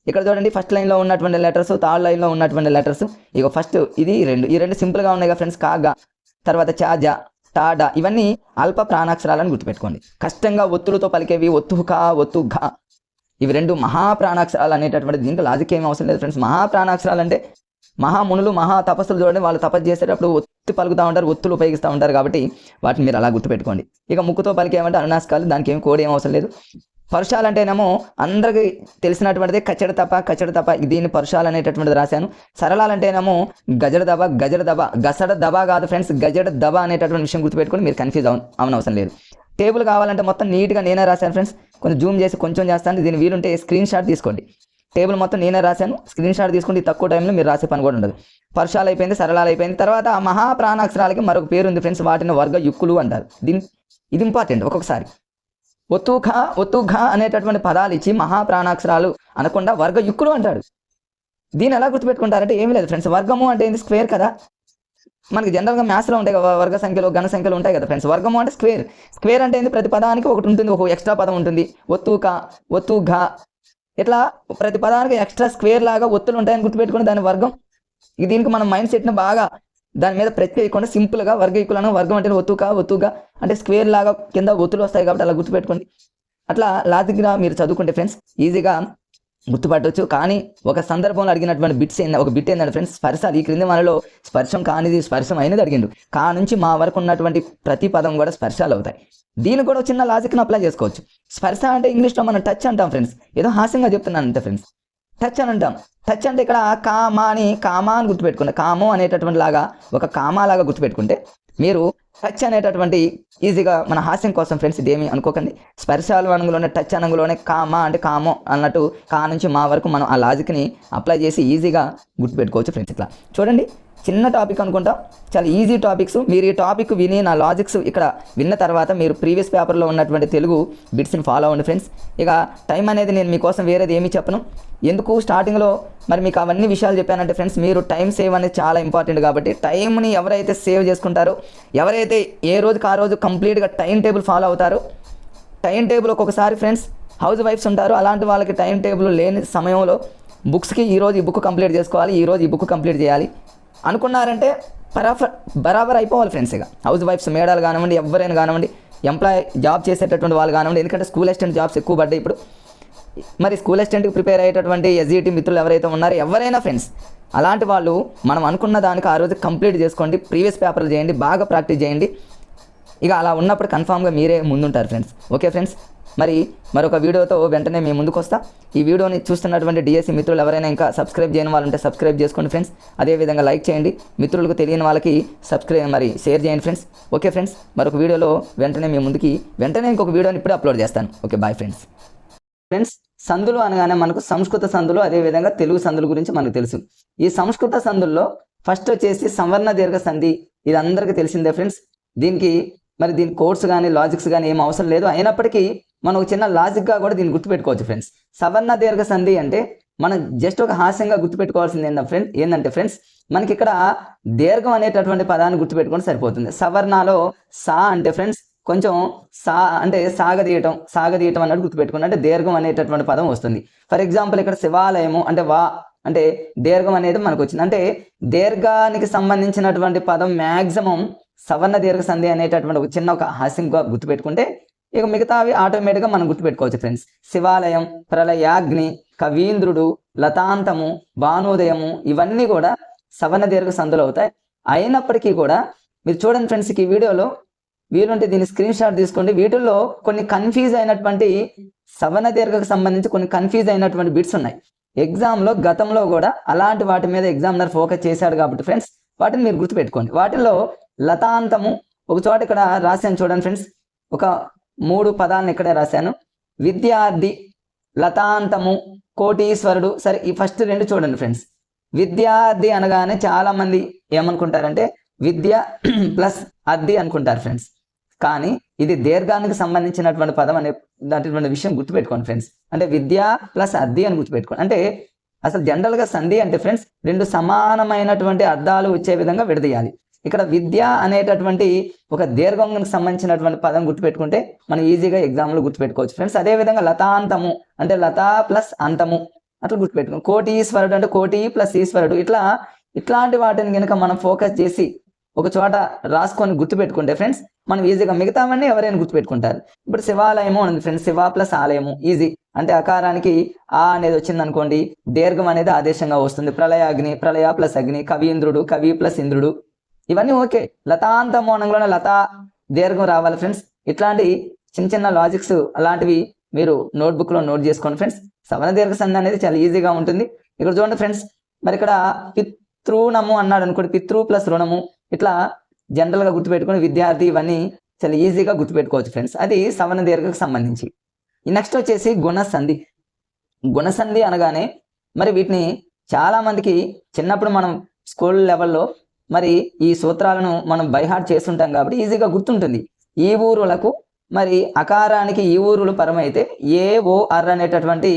ఇక్కడ చూడండి, ఫస్ట్ లైన్లో ఉన్నటువంటి లెటర్స్, థర్డ్ లైన్లో ఉన్నటువంటి లెటర్స్. ఇక ఫస్ట్ ఈ రెండు సింపుల్గా ఉన్నాయి కదా ఫ్రెండ్స్. కాగా, తర్వాత చాజా, టాడా, ఇవన్నీ అల్ప ప్రాణాక్షరాలను గుర్తుపెట్టుకోండి. కష్టంగా ఒత్తులతో పలికేవి ఒత్తుకా, ఒత్తుఘా, ఇవి 2 మహాప్రాణాక్షరాలు అనేటటువంటి. దీంట్లో లాజిక్ ఏమి అవసరం లేదు ఫ్రెండ్స్. మహాప్రాణాక్షరాలు అంటే మహామునులు, మహా తపస్సులు చూడండి, వాళ్ళు తపస్సు చేసేటప్పుడు ఒత్తి పలుకుతూ ఉంటారు, ఒత్తులు ఉపయోగిస్తూ ఉంటారు కాబట్టి వాటిని మీరు అలా గుర్తుపెట్టుకోండి. ఇక ముక్కుతో పలికేమంటే అనునాసికాలు, దానికి ఏమి కోడ్ ఏం అవసరం లేదు. పరుషాలు అంటేనేమో అందరికీ తెలిసినటువంటిది కచ్చడ తప, దీన్ని పరుషాలు అనేటటువంటిది రాశాను. సరళాలు అంటేనేమో గజడ దబ, గసడ దబా కాదు ఫ్రెండ్స్, గజడ దబ అనేటటువంటి విషయం గుర్తుపెట్టుకొని మీరు కన్ఫ్యూజ్ అవనవసరం లేదు. టేబుల్ కావాలంటే మొత్తం నీట్గా నేనే రాశాను ఫ్రెండ్స్. కొంచెం జూమ్ చేసి కొంచెం చేస్తాను, దీని వీలుంటే స్క్రీన్ షాట్ తీసుకోండి. టేబుల్ మొత్తం నేనే రాశాను, స్క్రీన్ షాట్ తీసుకుంటే తక్కువ టైంలో మీరు రాసే పని కూడా ఉండదు. పరుషాలు అయిపోయింది, సరళాలు అయిపోయింది. తర్వాత మహాప్రాణాక్షరాలకి మరొక పేరు ఉంది ఫ్రెండ్స్, వాటిని వర్గ యుక్కులు అంటారు. ఇది ఇంపార్టెంట్. ఒక్కొక్కసారి ఒత్తుఘ అనేటటువంటి పదాలు ఇచ్చి మహాప్రాణాక్షరాలు అనకుండా వర్గ యుక్కులు అంటాడు. దీన్ని ఎలా గుర్తుపెట్టుకుంటారంటే ఏమీ లేదు ఫ్రెండ్స్. వర్గము అంటే ఏంది, స్క్వేర్ కదా. మనకి జనరల్గా మ్యాథ్స్లో ఉంటాయి కదా వర్గ సంఖ్యలు, ఘన సంఖ్యలు ఉంటాయి కదా ఫ్రెండ్స్. వర్గము అంటే స్క్వేర్ అంటే ఏంది, ప్రతి పదానికి ఒకటి ఉంటుంది, ఒక ఎక్స్ట్రా పదం ఉంటుంది. ఒత్తుఘ ఇట్లా ప్రతి పదానికి ఎక్స్ట్రా స్క్వేర్ లాగా ఒత్తులు ఉంటాయని గుర్తుపెట్టుకుని దాని వర్గం. దీనికి మనం మైండ్ సెట్ని బాగా దాని మీద ప్రత్యేకకుండా సింపుల్గా వర్గ ఈక్వల్ వర్గం అంటే ఒత్తుగా అంటే స్క్వేర్ లాగా కింద ఒత్తులు వస్తాయి కాబట్టి అలా గుర్తుపెట్టుకోండి. అట్లా లాజిక్గా మీరు చదువుకుంటే ఫ్రెండ్స్ ఈజీగా గుర్తుపట్టవచ్చు. కానీ ఒక సందర్భంలో అడిగినటువంటి ఒక బిట్ ఏంటంటే ఫ్రెండ్స్, స్పర్శాలు ఈ క్రింది మనలో స్పర్శం కానిది స్పర్శం అయినది అడిగిండు. కా నుంచి మా వరకు ఉన్నటువంటి ప్రతి పదం కూడా స్పర్శాలు అవుతాయి. దీనికి కూడా చిన్న లాజిక్ని అప్లై చేసుకోవచ్చు. స్పర్శ అంటే ఇంగ్లీష్లో మనం టచ్ అంటాం ఫ్రెండ్స్. ఏదో హాస్యంగా చెప్తున్నాను అంతే ఫ్రెండ్స్. టచ్ అని అంటాం. టచ్ అంటే ఇక్కడ కామా అని గుర్తుపెట్టుకుంటే, కామో అనేటటువంటి లాగా ఒక కామా లాగా గుర్తుపెట్టుకుంటే మీరు టచ్ అనేటటువంటి ఈజీగా మన హాస్యం కోసం ఫ్రెండ్స్ ఇదేమి అనుకోకండి. స్పర్శాలు అనంగులోనే టచ్ అనంగులోనే కామా అంటే కామో అన్నట్టు కా నుంచి మా వరకు మనం ఆ లాజిక్ని అప్లై చేసి ఈజీగా గుర్తుపెట్టుకోవచ్చు ఫ్రెండ్స్. ఇట్లా చూడండి, చిన్న టాపిక్ అనుకుంటాం, చాలా ఈజీ టాపిక్స్. మీరు ఈ టాపిక్ విని నా లాజిక్స్ ఇక్కడ విన్న తర్వాత మీరు ప్రీవియస్ పేపర్లో ఉన్నటువంటి తెలుగు బిట్స్ని ఫాలో అవ్వండి ఫ్రెండ్స్. ఇక టైం అనేది నేను మీకోసం వేరేది ఏమీ చెప్పను. ఎందుకు స్టార్టింగ్లో మరి మీకు అవన్నీ విషయాలు చెప్పానంటే ఫ్రెండ్స్, మీరు టైం సేవ్ అనేది చాలా ఇంపార్టెంట్. కాబట్టి టైంని ఎవరైతే సేవ్ చేసుకుంటారో, ఎవరైతే ఏ రోజుకి ఆ రోజు కంప్లీట్గా టైం టేబుల్ ఫాలో అవుతారో, టైం టేబుల్ ఒక్కొక్కసారి ఫ్రెండ్స్ హౌస్ వైఫ్స్ ఉంటారు, అలాంటి వాళ్ళకి టైం టేబుల్ లేని సమయంలో బుక్స్కి ఈరోజు ఈ బుక్ కంప్లీట్ చేసుకోవాలి, ఈరోజు ఈ బుక్ కంప్లీట్ చేయాలి అనుకున్నారంటే బరాబర్ అయిపోవాలి ఫ్రెండ్స్. ఇక హౌస్ వైఫ్స్ మేడాలు కానివ్వండి, ఎవరైనా కానివ్వండి, ఎంప్లాయ్ జాబ్ చేసేటటువంటి వాళ్ళు కానివ్వండి, ఎందుకంటే స్కూల్ అసిస్టెంట్ జాబ్స్ ఎక్కువ పడ్డాయి ఇప్పుడు. మరి స్కూల్ అసిస్టెంట్కి ప్రిపేర్ అయ్యేటటువంటి ఎస్జిటి మిత్రులు ఎవరైతే ఉన్నారో, ఎవరైనా ఫ్రెండ్స్ అలాంటి వాళ్ళు మనం అనుకున్న దానికి ఆ రోజు కంప్లీట్ చేసుకోండి, ప్రీవియస్ పేపర్లు చేయండి, బాగా ప్రాక్టీస్ చేయండి. ఇక అలా ఉన్నప్పుడు కన్ఫామ్గా మీరే ముందుంటారు ఫ్రెండ్స్. ఓకే ఫ్రెండ్స్, మరి మరొక వీడియోతో వెంటనే మేము ముందుకు వస్తాం. ఈ వీడియోని చూస్తున్నటువంటి డిఎస్సి మిత్రులు ఎవరైనా ఇంకా సబ్స్క్రైబ్ చేయని వాళ్ళు ఉంటే సబ్స్క్రైబ్ చేసుకోండి ఫ్రెండ్స్. అదేవిధంగా లైక్ చేయండి, మిత్రులకు తెలియని వాళ్ళకి షేర్ చేయండి ఫ్రెండ్స్. ఓకే ఫ్రెండ్స్, మరొక వీడియోలో వెంటనే ఇంకొక వీడియోని ఇప్పుడే అప్లోడ్ చేస్తాను. Okay, bye friends. సందులు అనగానే మనకు సంస్కృత సందులు, అదేవిధంగా తెలుగు సందుల గురించి మనకు తెలుసు. ఈ సంస్కృత సందుల్లో ఫస్ట్ వచ్చేసి సవర్ణ దీర్ఘ సంధి. ఇది అందరికీ తెలిసిందే ఫ్రెండ్స్. దీని కోర్స్ కానీ లాజిక్స్ కానీ ఏం అవసరం లేదు. అయినప్పటికీ మనం ఒక చిన్న లాజిక్గా కూడా దీన్ని గుర్తుపెట్టుకోవచ్చు ఫ్రెండ్స్. సవర్ణ దీర్ఘ సంధి అంటే మనం జస్ట్ ఒక హాస్యంగా గుర్తుపెట్టుకోవాల్సింది ఏంటంటే ఫ్రెండ్స్, మనకి ఇక్కడ దీర్ఘం అనేటటువంటి పదాన్ని గుర్తుపెట్టుకుంటే సరిపోతుంది. సవర్ణలో సా అంటే ఫ్రెండ్స్ కొంచెం అంటే సాగదీయటం అన్నట్టు గుర్తుపెట్టుకోండి. అంటే దీర్ఘం అనేటటువంటి పదం వస్తుంది. ఫర్ ఎగ్జాంపుల్ ఇక్కడ శివాలయము అంటే అంటే దీర్ఘం అనేది మనకు వచ్చింది. అంటే దీర్ఘానికి సంబంధించినటువంటి పదం మ్యాక్సిమం సవర్ణ దీర్ఘ సంధి అనేటటువంటి ఒక హాస్యంగా గుర్తుపెట్టుకుంటే ఇక మిగతావి ఆటోమేటిక్గా మనం గుర్తుపెట్టుకోవచ్చు ఫ్రెండ్స్. శివాలయం, ప్రళయాగ్ని, కవీంద్రుడు, లతాంతము, భానోదయము ఇవన్నీ కూడా సవర్ణ దీర్ఘ సంధులు అవుతాయి. అయినప్పటికీ కూడా మీరు చూడండి ఫ్రెండ్స్, ఈ వీడియోలో వీలుంటే దీన్ని స్క్రీన్ షాట్ తీసుకోండి. వీటిల్లో కొన్ని కన్ఫ్యూజ్ అయినటువంటి సవర్ణ దీర్ఘకు సంబంధించి కొన్ని కన్ఫ్యూజ్ అయినటువంటి బిట్స్ ఉన్నాయి. ఎగ్జామ్లో గతంలో కూడా అలాంటి వాటి మీద ఎగ్జామినర్ ఫోకస్ చేశాడు కాబట్టి ఫ్రెండ్స్ వాటిని మీరు గుర్తుపెట్టుకోండి. వాటిల్లో లతాంతము ఒక చోట ఇక్కడ రాశాను చూడండి ఫ్రెండ్స్, ఒక 3 పదాలను ఇక్కడే రాశాను. విద్యార్థి, లతాంతము, కోటీశ్వరుడు. సరే, ఈ ఫస్ట్ 2 చూడండి ఫ్రెండ్స్. విద్యార్థి అనగానే చాలా మంది ఏమనుకుంటారంటే విద్య ప్లస్ అద్ది అనుకుంటారు ఫ్రెండ్స్. కానీ ఇది దీర్ఘానికి సంబంధించినటువంటి పదం అనేటువంటి విషయం గుర్తుపెట్టుకోండి ఫ్రెండ్స్. అంటే విద్య ప్లస్ అద్ది అని గుర్తుపెట్టుకోండి. అంటే అసలు జనరల్గా సంధి అంటే ఫ్రెండ్స్ 2 సమానమైనటువంటి అర్థాలు వచ్చే విధంగా విడదీయాలి. ఇక్కడ విద్య అనేటటువంటి ఒక దీర్ఘానికి సంబంధించినటువంటి పదం గుర్తుపెట్టుకుంటే మనం ఈజీగా ఎగ్జామ్లో గుర్తుపెట్టుకోవచ్చు ఫ్రెండ్స్. అదేవిధంగా లతాంతము అంటే లత ప్లస్ అంతము అట్లా గుర్తుపెట్టుకోండి. కోటీశ్వరుడు అంటే కోటి ప్లస్ ఈశ్వరుడు. ఇట్లాంటి వాటిని కనుక మనం ఫోకస్ చేసి ఒక చోట రాసుకొని గుర్తుపెట్టుకుంటే ఫ్రెండ్స్ మనం ఈజీగా మిగతావన్నీ ఎవరైనా గుర్తుపెట్టుకుంటారు. ఇప్పుడు శివాలయము ఉంది ఫ్రెండ్స్, శివ ప్లస్ ఆలయము ఈజీ. అంటే అకారానికి ఆ అనేది వచ్చింది అనుకోండి, దీర్ఘం అనేది ఆదేశంగా వస్తుంది. ప్రళయాగ్ని, ప్రళయ ప్లస్ అగ్ని, కవీంద్రుడు, కవి ప్లస్ ఇంద్రుడు, ఇవన్నీ ఓకే. లతాంత మౌనంలోనే లతా దీర్ఘం రావాలి ఫ్రెండ్స్. ఇట్లాంటి చిన్న లాజిక్స్ అలాంటివి మీరు నోట్బుక్లో నోట్ చేసుకోండి ఫ్రెండ్స్. సవర్ణ దీర్ఘ సంధి అనేది చాలా ఈజీగా ఉంటుంది. ఇక్కడ చూడండి ఫ్రెండ్స్, మరి ఇక్కడ పితృణము అన్నాడు అనుకోండి, పితృ ప్లస్ రుణము, ఇట్లా జనరల్గా గుర్తుపెట్టుకుని విద్యార్థి ఇవన్నీ చాలా ఈజీగా గుర్తుపెట్టుకోవచ్చు ఫ్రెండ్స్. అది సవర్ణ దీర్ఘకు సంబంధించి. నెక్స్ట్ వచ్చేసి గుణసంధి. గుణసంధి అనగానే మరి వీటిని చాలామందికి చిన్నప్పుడు మనం స్కూల్ లెవెల్లో మరి ఈ సూత్రాలను మనం బైహార్ట్ చేస్తుంటాం కాబట్టి ఈజీగా గుర్తుంటుంది. ఈ ఊరులకు మరి అకారానికి ఈ ఊరులు పరమైతే AOR అనేటటువంటి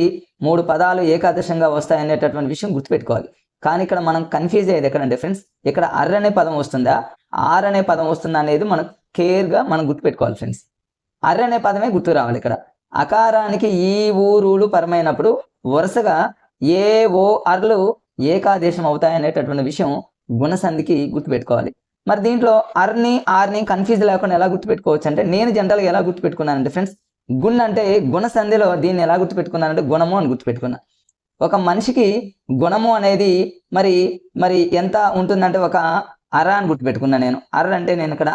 3 పదాలు ఏకాదశంగా వస్తాయనేటటువంటి విషయం గుర్తుపెట్టుకోవాలి. కానీ ఇక్కడ మనం కన్ఫ్యూజ్ అయ్యేది ఎక్కడంటే ఫ్రెండ్స్, ఇక్కడ అర్ అనే పదం వస్తుందా ఆర్ అనే పదం వస్తుందా అనేది మనం కేర్గా మనం గుర్తుపెట్టుకోవాలి ఫ్రెండ్స్. అర్ అనే పదమే గుర్తు రావాలి. ఇక్కడ అకారానికి ఈ ఊరులు పరమైనప్పుడు వరుసగా AORలు ఏకాదేశం అవుతాయనేటటువంటి విషయం గుణసంధికి గుర్తుపెట్టుకోవాలి. మరి దీంట్లో ఆర్ని కన్ఫ్యూజ్ లేకుండా ఎలా గుర్తుపెట్టుకోవచ్చు అంటే, నేను జనరల్గా ఎలా గుర్తుపెట్టుకున్నానంటే ఫ్రెండ్స్, గుణ్ అంటే గుణసంధిలో దీన్ని ఎలా గుర్తుపెట్టుకున్నానంటే గుణము అని గుర్తుపెట్టుకున్నా. ఒక మనిషికి గుణము అనేది మరి మరి ఎంత ఉంటుందంటే ఒక అర అని గుర్తుపెట్టుకున్నా నేను. అర అంటే నేను ఇక్కడ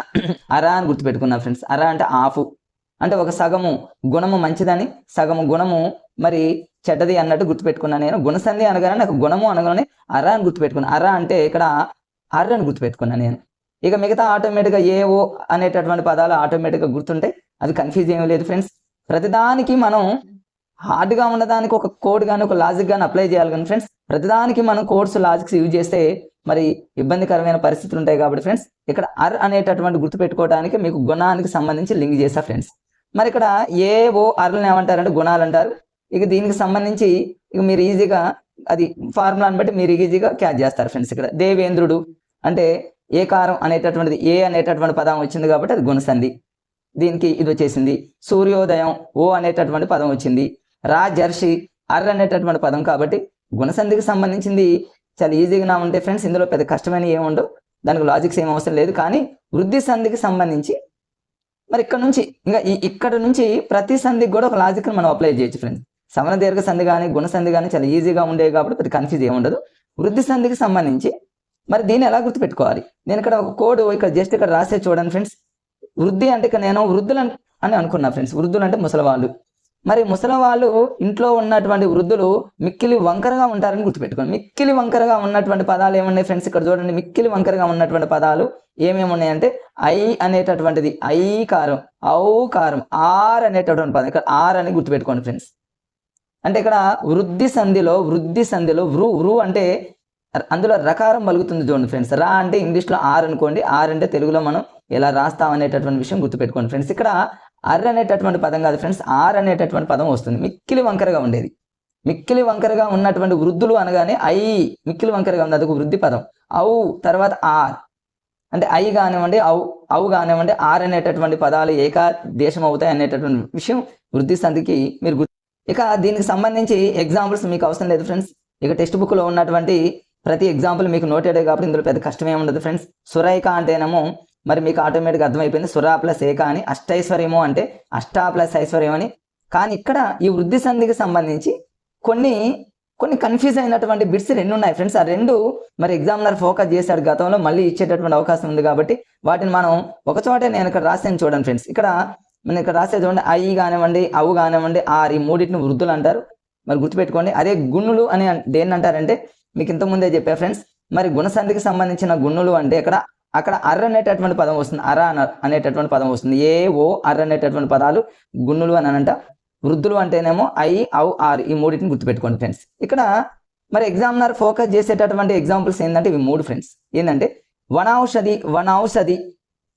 అర అని గుర్తుపెట్టుకున్నా ఫ్రెండ్స్. అర అంటే హాఫ్, అంటే ఒక సగము గుణము మంచిదని, సగము గుణము మరి చెడ్డది అన్నట్టు గుర్తుపెట్టుకున్నా నేను. గుణసంధి అనగానే నాకు గుణము అనగానే అర అని గుర్తుపెట్టుకున్నా. అర అంటే ఇక్కడ అర్ర అని గుర్తుపెట్టుకున్నా నేను. ఇక మిగతా ఆటోమేటిక్గా ఏఓ అనేటటువంటి పదాలు ఆటోమేటిక్గా గుర్తుంటే అది కన్ఫ్యూజ్ ఏమీ లేదు ఫ్రెండ్స్. ప్రతిదానికి మనం హార్డ్గా ఉన్నదానికి ఒక కోడ్ కానీ ఒక లాజిక్ కానీ అప్లై చేయాలి కానీ ఫ్రెండ్స్, ప్రతిదానికి మనం కోడ్స్ లాజిక్స్ యూజ్ చేస్తే మరి ఇబ్బందికరమైన పరిస్థితులు ఉంటాయి కాబట్టి ఫ్రెండ్స్, ఇక్కడ అర్ అనేటటువంటి గుర్తుపెట్టుకోవడానికి మీకు గుణానికి సంబంధించి లింక్ చేస్తా ఫ్రెండ్స్. మరి ఇక్కడ ఏఓ అర్లను ఏమంటారంటే గుణాలు అంటారు. ఇక దీనికి సంబంధించి ఇక మీరు ఈజీగా అది ఫార్ములాని బట్టి మీరు ఈజీగా క్యాచ్ చేస్తారు ఫ్రెండ్స్. ఇక్కడ దేవేంద్రుడు అంటే ఏకారం అనేటటువంటిది ఏ అనేటటువంటి పదం వచ్చింది కాబట్టి అది గుణసంధి, దీనికి ఇది వచ్చేసింది. సూర్యోదయం ఓ అనేటటువంటి పదం వచ్చింది. రాజర్షి అర్ర అనేటటువంటి పదం కాబట్టి గుణసంధికి సంబంధించింది చాలా ఈజీగా ఉంటే ఫ్రెండ్స్, ఇందులో పెద్ద కష్టమైన ఏముండవు, దానికి లాజిక్స్ ఏం అవసరం లేదు. కానీ వృద్ధి సంధికి సంబంధించి మరి ఇక్కడ నుంచి ప్రతి సంధికి కూడా ఒక లాజిక్ని మనం అప్లై చేయొచ్చు ఫ్రెండ్స్. సవన దీర్ఘ సంధి కానీ గుణసంధి కానీ చాలా ఈజీగా ఉండేవి కాబట్టి పెద్ద కన్ఫ్యూజ్ ఏముండదు. వృద్ధి సంధికి సంబంధించి మరి దీన్ని ఎలా గుర్తుపెట్టుకోవాలి, నేను ఇక్కడ ఒక కోడ్ ఇక్కడ జస్ట్ ఇక్కడ రాసే చూడండి ఫ్రెండ్స్. వృద్ధి అంటే ఇక్కడ నేను వృద్ధులు అని అనుకున్నా ఫ్రెండ్స్. వృద్ధులు అంటే ముసలివాళ్ళు. మరి ముసలివాళ్ళు ఇంట్లో ఉన్నటువంటి వృద్ధులు మిక్కిలి వంకరగా ఉంటారని గుర్తుపెట్టుకోండి. మిక్కిలి వంకరగా ఉన్నటువంటి పదాలు ఏమున్నాయి ఫ్రెండ్స్, ఇక్కడ చూడండి. మిక్కిలి వంకరగా ఉన్నటువంటి పదాలు ఏమేమి ఉన్నాయంటే ఐ అనేటటువంటిది ఐకారం, ఔకారం, ఆర్ అనేటటువంటి పదం, ఇక్కడ ఆర్ అని గుర్తుపెట్టుకోండి ఫ్రెండ్స్. అంటే ఇక్కడ వృద్ధి సంధిలో వృ అంటే అందులో రకారం పలుకుతుంది చూడండి ఫ్రెండ్స్. రా అంటే ఇంగ్లీష్లో ఆర్ అనుకోండి, ఆర్ అంటే తెలుగులో మనం ఎలా రాస్తాం అనేటటువంటి విషయం గుర్తుపెట్టుకోండి ఫ్రెండ్స్. ఇక్కడ అర్ అనేటటువంటి పదం కాదు ఫ్రెండ్స్, ఆర్ అనేటటువంటి పదం వస్తుంది. మిక్కిలి వంకరగా ఉండేది, మిక్కిలి వంకరగా ఉన్నటువంటి వృద్ధులు అనగానే మిక్కిలి వంకరగా ఉంది, అదొక వృద్ధి పదం. తర్వాత ఆర్ అంటే ఐ కానివ్వండి, ఔ కానివ్వండి, ఆర్ అనేటటువంటి పదాలు ఏకాదేశం అవుతాయి అనేటటువంటి విషయం వృద్ధి సంధికి మీరు ఇక దీనికి సంబంధించి ఎగ్జాంపుల్స్ మీకు అవసరం లేదు ఫ్రెండ్స్. ఇక టెక్స్ట్ బుక్లో ఉన్నటువంటి ప్రతి ఎగ్జాంపుల్ మీకు నోటెడే కాబట్టి ఇందులో పెద్ద కష్టమే ఉండదు ఫ్రెండ్స్. సురైక అంటేనేమో మరి మీకు ఆటోమేటిక్గా అర్థమైపోయింది, సురా ప్లస్ ఏక అని. అష్టైశ్వర్యము అంటే అష్టా ప్లస్ ఐశ్వర్యం అని. కానీ ఇక్కడ ఈ వృద్ధి సంధికి సంబంధించి కొన్ని కన్ఫ్యూజ్ అయినటువంటి బిట్స్ రెండు ఉన్నాయి ఫ్రెండ్స్. ఆ రెండు మరి ఎగ్జామినర్ ఫోకస్ చేశాడు గతంలో, మళ్ళీ ఇచ్చేటటువంటి అవకాశం ఉంది కాబట్టి వాటిని మనం ఒకచోటే నేను ఇక్కడ రాసాను చూడండి ఫ్రెండ్స్. ఇక్కడ మనం ఇక్కడ రాసే చూడండి, ఐ కానివ్వండి, ఔ కానివ్వండి, ఆర్, ఈ మూడింటిని వృద్ధులు అంటారు. మరి గుర్తుపెట్టుకోండి. అదే గుణులు అని దేన్ని అంటారంటే మీకు ఇంతకుముందే చెప్పా ఫ్రెండ్స్. మరి గుణసంధికి సంబంధించిన గుణులు అంటే అక్కడ అర్ర అనేటటువంటి పదం వస్తుంది, అనేటటువంటి పదం వస్తుంది. ఓ అర్ర అనేటటువంటి పదాలు గుణులు అని అంట. వృద్ధులు అంటేనేమో ఐ, ఔ, ఆర్, ఈ మూడింటిని గుర్తుపెట్టుకోండి ఫ్రెండ్స్. ఇక్కడ మరి ఎగ్జామినర్ ఫోకస్ చేసేటటువంటి ఎగ్జాంపుల్స్ ఏంటంటే ఇవి మూడు ఫ్రెండ్స్. ఏంటంటే వనౌషధి,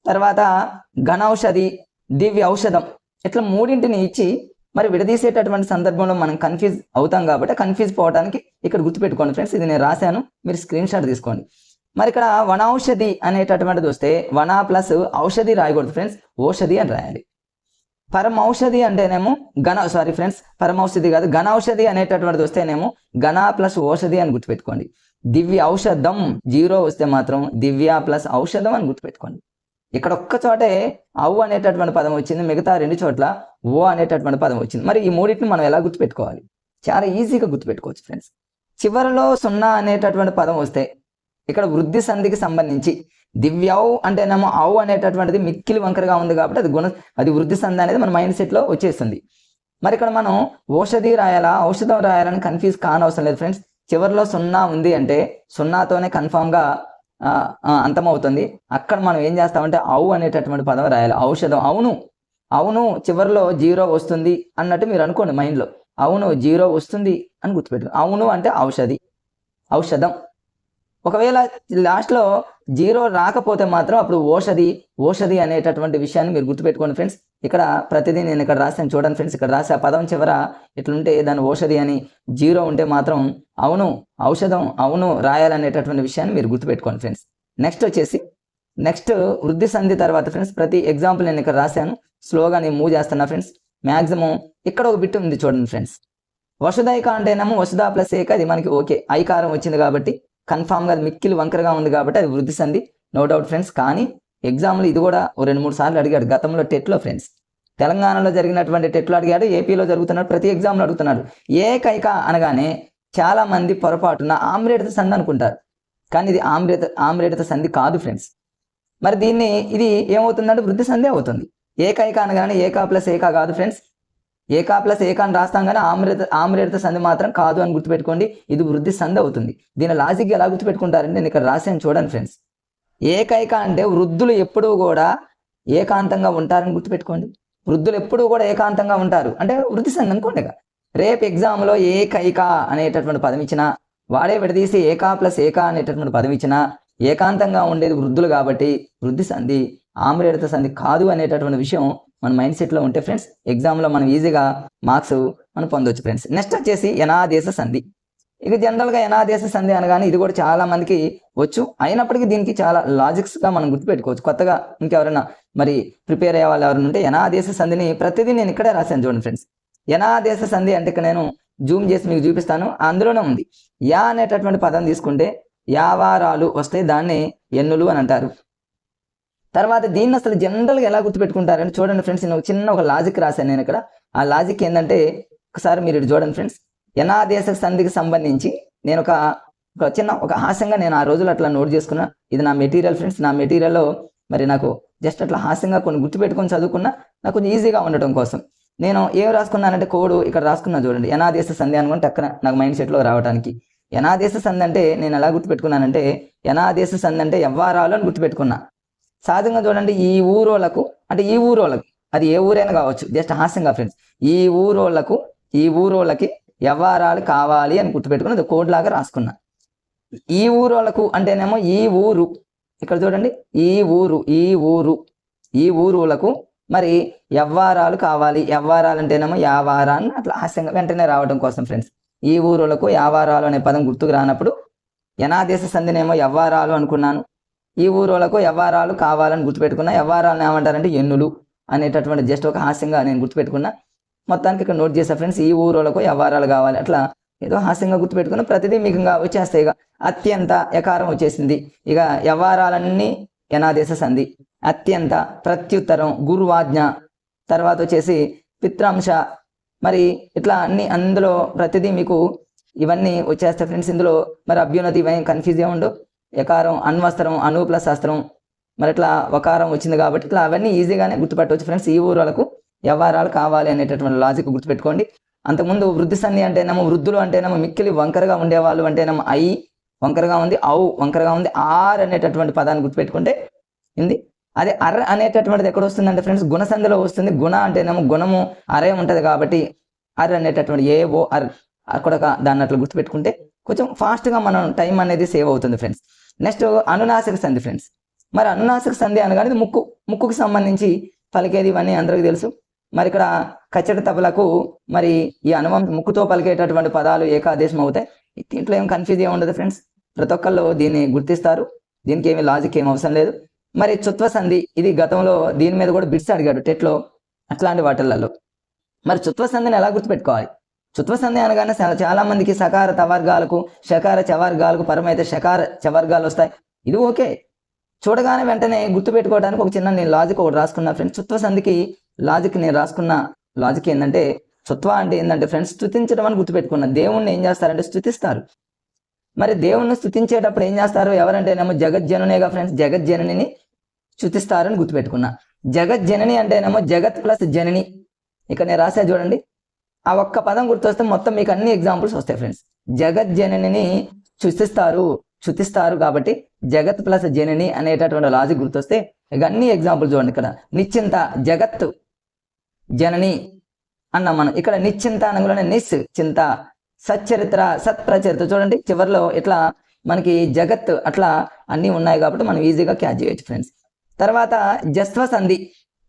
తర్వాత ఘనౌషధి, దివ్య ఔషధం, ఇట్లా మూడింటిని ఇచ్చి మరి విడదీసేటటువంటి సందర్భంలో మనం కన్ఫ్యూజ్ అవుతాం కాబట్టి కన్ఫ్యూజ్ పోవడానికి ఇక్కడ గుర్తుపెట్టుకోండి ఫ్రెండ్స్. ఇది నేను రాశాను, మీరు స్క్రీన్ షాట్ తీసుకోండి. మరి ఇక్కడ వనౌషధి అనేటటువంటిది వస్తే వన ప్లస్ ఔషధి రాయకూడదు ఫ్రెండ్స్, ఓషధి అని రాయాలి. పరమౌషధి అంటేనేమో పరమౌషధి కాదు, ఘనౌషధి అనేటటువంటిది వస్తేనేమో ఘన ప్లస్ ఓషధి అని గుర్తుపెట్టుకోండి. దివ్య ఔషధం 0 వస్తే మాత్రం దివ్య ప్లస్ ఔషధం అని గుర్తుపెట్టుకోండి. ఇక్కడ ఒక్క చోటే ఔ అనేటటువంటి పదం వచ్చింది, మిగతా 2 చోట్ల ఓ అనేటటువంటి పదం వచ్చింది. మరి ఈ మూడింటిని మనం ఎలా గుర్తుపెట్టుకోవాలి, చాలా ఈజీగా గుర్తుపెట్టుకోవచ్చు ఫ్రెండ్స్. చివరిలో 0 అనేటటువంటి పదం వస్తే ఇక్కడ వృద్ధి సంధికి సంబంధించి దివ్యౌ అంటేనేమో ఔ అనేటటువంటిది మిక్కిలి వంకరగా ఉంది కాబట్టి అది వృద్ధి సంధి అనేది మన మైండ్ సెట్లో వచ్చేస్తుంది. మరి ఇక్కడ మనం ఓషధి రాయాలా ఔషధం రాయాలని కన్ఫ్యూజ్ కానవసరం లేదు ఫ్రెండ్స్. చివరిలో 0 ఉంది అంటే 0తోనే కన్ఫామ్గా అంతమవుతుంది. అక్కడ మనం ఏం చేస్తామంటే ఔ అనేటటువంటి పదం రాయాలి. ఔషధం, అవును చివరిలో 0 వస్తుంది అన్నట్టు మీరు అనుకోండి మైండ్లో. అవును 0 వస్తుంది అని గుర్తుపెట్టుకోండి. అవును అంటే ఔషధం. ఒకవేళ లాస్ట్లో 0 రాకపోతే మాత్రం అప్పుడు ఓషధి అనేటటువంటి విషయాన్ని మీరు గుర్తుపెట్టుకోండి ఫ్రెండ్స్. ఇక్కడ ప్రతిదీ నేను ఇక్కడ రాశాను చూడండి ఫ్రెండ్స్. ఇక్కడ రాసే పదం చివర ఇట్లుంటే దాని ఓషధి అని, 0 ఉంటే మాత్రం ఔషధం రాయాలనేటటువంటి విషయాన్ని మీరు గుర్తుపెట్టుకోండి ఫ్రెండ్స్. నెక్స్ట్ వృద్ధి సంధి తర్వాత ఫ్రెండ్స్ ప్రతి ఎగ్జాంపుల్ నేను ఇక్కడ రాశాను, స్లోగా నేను మూవ్ చేస్తున్నా ఫ్రెండ్స్. మ్యాక్సిమం ఇక్కడ ఒక బిట్ ఉంది చూడండి ఫ్రెండ్స్. వసుదైక అంటేనేమో వసుదా ప్లస్ ఏక, అది మనకి ఓకే, ఐకారం వచ్చింది కాబట్టి కన్ఫామ్గా అది మిక్కిలి వంకరగా ఉంది కాబట్టి అది వృద్ధి సంధి, నో డౌట్ ఫ్రెండ్స్. కానీ ఎగ్జామ్లో ఇది కూడా 2-3 సార్లు అడిగాడు గతంలో టెట్లో ఫ్రెండ్స్. తెలంగాణలో జరిగినటువంటి టెట్లో అడిగాడు, ఏపీలో జరుగుతున్నాడు, ప్రతి ఎగ్జామ్లో అడుగుతున్నాడు. ఏకైక అనగానే చాలామంది పొరపాటున ఆమ్రేడిత సంధి అనుకుంటారు, కానీ ఇది ఆమ్రేడిత సంధి కాదు ఫ్రెండ్స్. మరి దీన్ని ఇది ఏమవుతుందంటే వృద్ధి సంధి అవుతుంది. ఏకైక అనగానే ఏకా ప్లస్ ఏకా కాదు ఫ్రెండ్స్, ఏకా ప్లస్ ఏకా అని రాస్తాం కానీ ఆమ్రేడిత సంధి మాత్రం కాదు అని గుర్తుపెట్టుకోండి. ఇది వృద్ధి సంధి అవుతుంది. దీని లాజిక్ ఎలా గుర్తుపెట్టుకుంటారంటే నేను ఇక్కడ రాసాను చూడండి ఫ్రెండ్స్. ఏకైక అంటే వృద్ధులు ఎప్పుడూ కూడా ఏకాంతంగా ఉంటారని గుర్తుపెట్టుకోండి. వృద్ధులు ఎప్పుడూ కూడా ఏకాంతంగా ఉంటారు అంటే వృద్ధి సంధి అనుకోండి. రేపు ఎగ్జామ్లో ఏకైక అనేటటువంటి పదం ఇచ్చినా, వాడే విడదీసి ఏకా ప్లస్ ఏకా అనేటటువంటి పదం ఇచ్చినా ఏకాంతంగా ఉండేది వృద్ధులు కాబట్టి వృద్ధి సంధి, ఆమ్రేడిత సంధి కాదు అనేటటువంటి విషయం మన మైండ్ సెట్లో ఉంటే ఫ్రెండ్స్ ఎగ్జామ్లో మనం ఈజీగా మార్క్స్ మనం పొందవచ్చు ఫ్రెండ్స్. నెక్స్ట్ వచ్చేసి యనాదేశ సంధి. ఇక జనరల్గా యనాదేశ సంధి అనగానే ఇది కూడా చాలా మందికి వచ్చు, అయినప్పటికీ దీనికి చాలా లాజిక్స్గా మనం గుర్తుపెట్టుకోవచ్చు. కొత్తగా ఇంకెవరైనా మరి ప్రిపేర్ అయ్యే వాళ్ళు ఎవరైనా ఉంటే యనాదేశ సంధిని ప్రతిదీ నేను ఇక్కడే రాశాను చూడండి ఫ్రెండ్స్. యనాదేశ సంధి అంటే ఇక్కడ నేను జూమ్ చేసి మీకు చూపిస్తాను, అందులోనే ఉంది. యా అనేటటువంటి పదం తీసుకుంటే యావారాలు వస్తే దాన్ని ఎన్నులు అని అంటారు. తర్వాత దీన్ని అసలు జనరల్గా ఎలా గుర్తుపెట్టుకుంటారని చూడండి ఫ్రెండ్స్. నేను చిన్న ఒక లాజిక్ రాశాను నేను ఇక్కడ. ఆ లాజిక్ ఏంటంటే ఒకసారి మీరు ఇటు చూడండి ఫ్రెండ్స్. యనాదేశ సంధికి సంబంధించి నేను ఒక చిన్న ఒక హాస్యంగా నేను ఆ రోజులు అట్లా నోట్ చేసుకున్నా. ఇది నా మెటీరియల్ ఫ్రెండ్స్. నా మెటీరియల్లో మరి నాకు జస్ట్ అట్లా హాస్యంగా కొన్ని గుర్తుపెట్టుకొని చదువుకున్నా, నాకు కొంచెం ఈజీగా ఉండటం కోసం నేను ఏం రాసుకున్నానంటే కోడు ఇక్కడ రాసుకున్నా చూడండి. యనాదేశ సంధి అనుకుంటే అక్కడ నాకు మైండ్ సెట్లో రావడానికి యనాదేశ సంధి అంటే నేను ఎలా గుర్తుపెట్టుకున్నానంటే యనాదేశ సంధి అంటే యవ్వారాలు అని గుర్తుపెట్టుకున్నా. సహజంగా చూడండి ఈ ఊరోళ్ళకు అంటే ఈ ఊరోళ్ళకి అది ఏ ఊరైనా కావచ్చు, జస్ట్ హాస్యంగా ఫ్రెండ్స్, ఈ ఊరోళ్ళకి యవ్వారాలు కావాలి అని గుర్తుపెట్టుకుని అది కోడ్ లాగా రాసుకున్నా. ఈ ఊరోళ్ళకు అంటేనేమో ఈ ఊరు, ఇక్కడ చూడండి ఈ ఊరులకు మరి యవ్వారాలు కావాలి. యవ్వారాలు అంటేనేమో యావారాన్ని అట్లా హాస్యంగా వెంటనే రావడం కోసం ఫ్రెండ్స్. ఈ ఊరులకు యావారాలు అనే పదం గుర్తుకు రానప్పుడు యనాదేశ సంధినేమో యవ్వారాలు అనుకున్నాను, ఈ ఊరోళ్ళకు యవ్వారాలు కావాలని గుర్తుపెట్టుకున్నా. యవ్వారాలను ఏమంటారంటే ఎన్నులు అనేటటువంటి జస్ట్ ఒక హాస్యంగా నేను గుర్తుపెట్టుకున్నా. మొత్తానికి ఇక్కడ నోట్ చేసా ఫ్రెండ్స్, ఈ ఊరోళ్ళకు యవ్వారాలు కావాలి అట్లా ఏదో హాస్యంగా గుర్తుపెట్టుకున్న ప్రతిదీ మీకు ఇంకా వచ్చేస్తాయి. ఇక అత్యంత యకారం వచ్చేసింది. ఇక యవ్వారాలన్నీ యనాదేశ సంధి. అత్యంత, ప్రత్యుత్తరం, గురువాజ్ఞ, తర్వాత వచ్చేసి పిత్రాంశ, మరి ఇట్లా అన్ని అందులో ప్రతిదీ మీకు ఇవన్నీ వచ్చేస్తాయి ఫ్రెండ్స్. ఇందులో మరి అభ్యున్నతి ఇవన్నీ కన్ఫ్యూజ్ ఉండవు. యకారం, అన్వస్త్రం, అను ప్లస్ అస్త్రం, మరి ఇట్లా వకారం వచ్చింది కాబట్టి ఇట్లా అవన్నీ ఈజీగానే గుర్తుపెట్టవచ్చు ఫ్రెండ్స్. ఈ ఊరులకు యవ్వారాలు కావాలి అనేటటువంటి లాజిక్ గుర్తుపెట్టుకోండి. అంతకుముందు వృద్ధి సంధి అంటేనేమో వృద్ధులు అంటేనేమో మిక్కిలి వంకరగా ఉండేవాళ్ళు అంటేనేమో ఐ వంకరగా ఉంది, ఔ వంకరగా ఉంది, ఆర్ అనేటటువంటి పదాన్ని గుర్తుపెట్టుకుంటే ఉంది. అదే అర్ అనేటటువంటిది ఎక్కడ వస్తుందంటే ఫ్రెండ్స్ గుణసంధిలో వస్తుంది. గుణ అంటేనేమో గుణము అరే ఉంటుంది కాబట్టి అర్ అనేటటువంటి ఏఓ అర్ అక్కడ దాన్ని అట్లా గుర్తుపెట్టుకుంటే కొంచెం ఫాస్ట్గా మనం టైం అనేది సేవ్ అవుతుంది ఫ్రెండ్స్. నెక్స్ట్ అనునాసిక సంధి ఫ్రెండ్స్. మరి అనునాసిక సంధి అనగానే ముక్కుకి సంబంధించి పలికేది ఇవన్నీ అందరికీ తెలుసు. మరి ఇక్కడ కచ్చట తబలకు మరి ఈ ముక్కుతో పలికేటటువంటి పదాలు ఏకాదేశం అవుతాయి. దీంట్లో ఏం కన్ఫ్యూజ్ ఏమి ఉండదు ఫ్రెండ్స్, ప్రతి ఒక్కళ్ళు దీన్ని గుర్తిస్తారు, దీనికి ఏమి లాజిక్ ఏమి అవసరం లేదు. మరి చుత్వ సంధి ఇది గతంలో దీని మీద కూడా బిట్స్ అడిగాడు టెట్లో అట్లాంటి వాటిలలో. మరి చుత్వ సంధిని ఎలా గుర్తుపెట్టుకోవాలి? చుత్వ సంధి అనగానే చాలా మందికి సకార తవర్గాలకు షకార చవర్గాలకు పరమైతే షకార చవర్గాలు వస్తాయి. ఇది ఓకే, చూడగానే వెంటనే గుర్తుపెట్టుకోవడానికి ఒక చిన్న నేను లాజిక్ ఒకటి రాసుకున్నా ఫ్రెండ్స్. చుత్వ సంధికి లాజిక్ నేను రాసుకున్న లాజిక్ ఏంటంటే చుత్వ అంటే ఏంటంటే ఫ్రెండ్స్ స్తుతించడం అని గుర్తుపెట్టుకున్నా. దేవుణ్ణి ఏం చేస్తారంటే స్తుతిస్తారు. మరి దేవుణ్ణి స్తుతించేటప్పుడు ఏం చేస్తారు? ఎవరంటేనేమో జగజ్జననేగా ఫ్రెండ్స్, జగజ్జననిని స్తుతిస్తారని గుర్తుపెట్టుకున్నా. జగజ్జనని అంటేనేమో జగత్ ప్లస్ జనని. ఇక్కడ నేను రాసా చూడండి, ఆ ఒక్క పదం గుర్తొస్తే మొత్తం మీకు అన్ని ఎగ్జాంపుల్స్ వస్తాయి ఫ్రెండ్స్. జగజ్జననిని స్తుతిస్తారు కాబట్టి జగత్ ప్లస్ జనని అనేటటువంటి లాజిక్ గుర్తొస్తే ఇక అన్ని ఎగ్జాంపుల్ చూడండి. ఇక్కడ నిశ్చింత జగత్ జనని అన్నాం మనం. ఇక్కడ నిశ్చింత అనగానే నిస్ చింత, సచ్చరిత్ర సత్ప్రచరిత్ర చూడండి చివరిలో ఇట్లా మనకి జగత్ అట్లా అన్నీ ఉన్నాయి కాబట్టి మనం ఈజీగా క్యాచ్ చేయొచ్చు ఫ్రెండ్స్. తర్వాత జస్వ సంధి.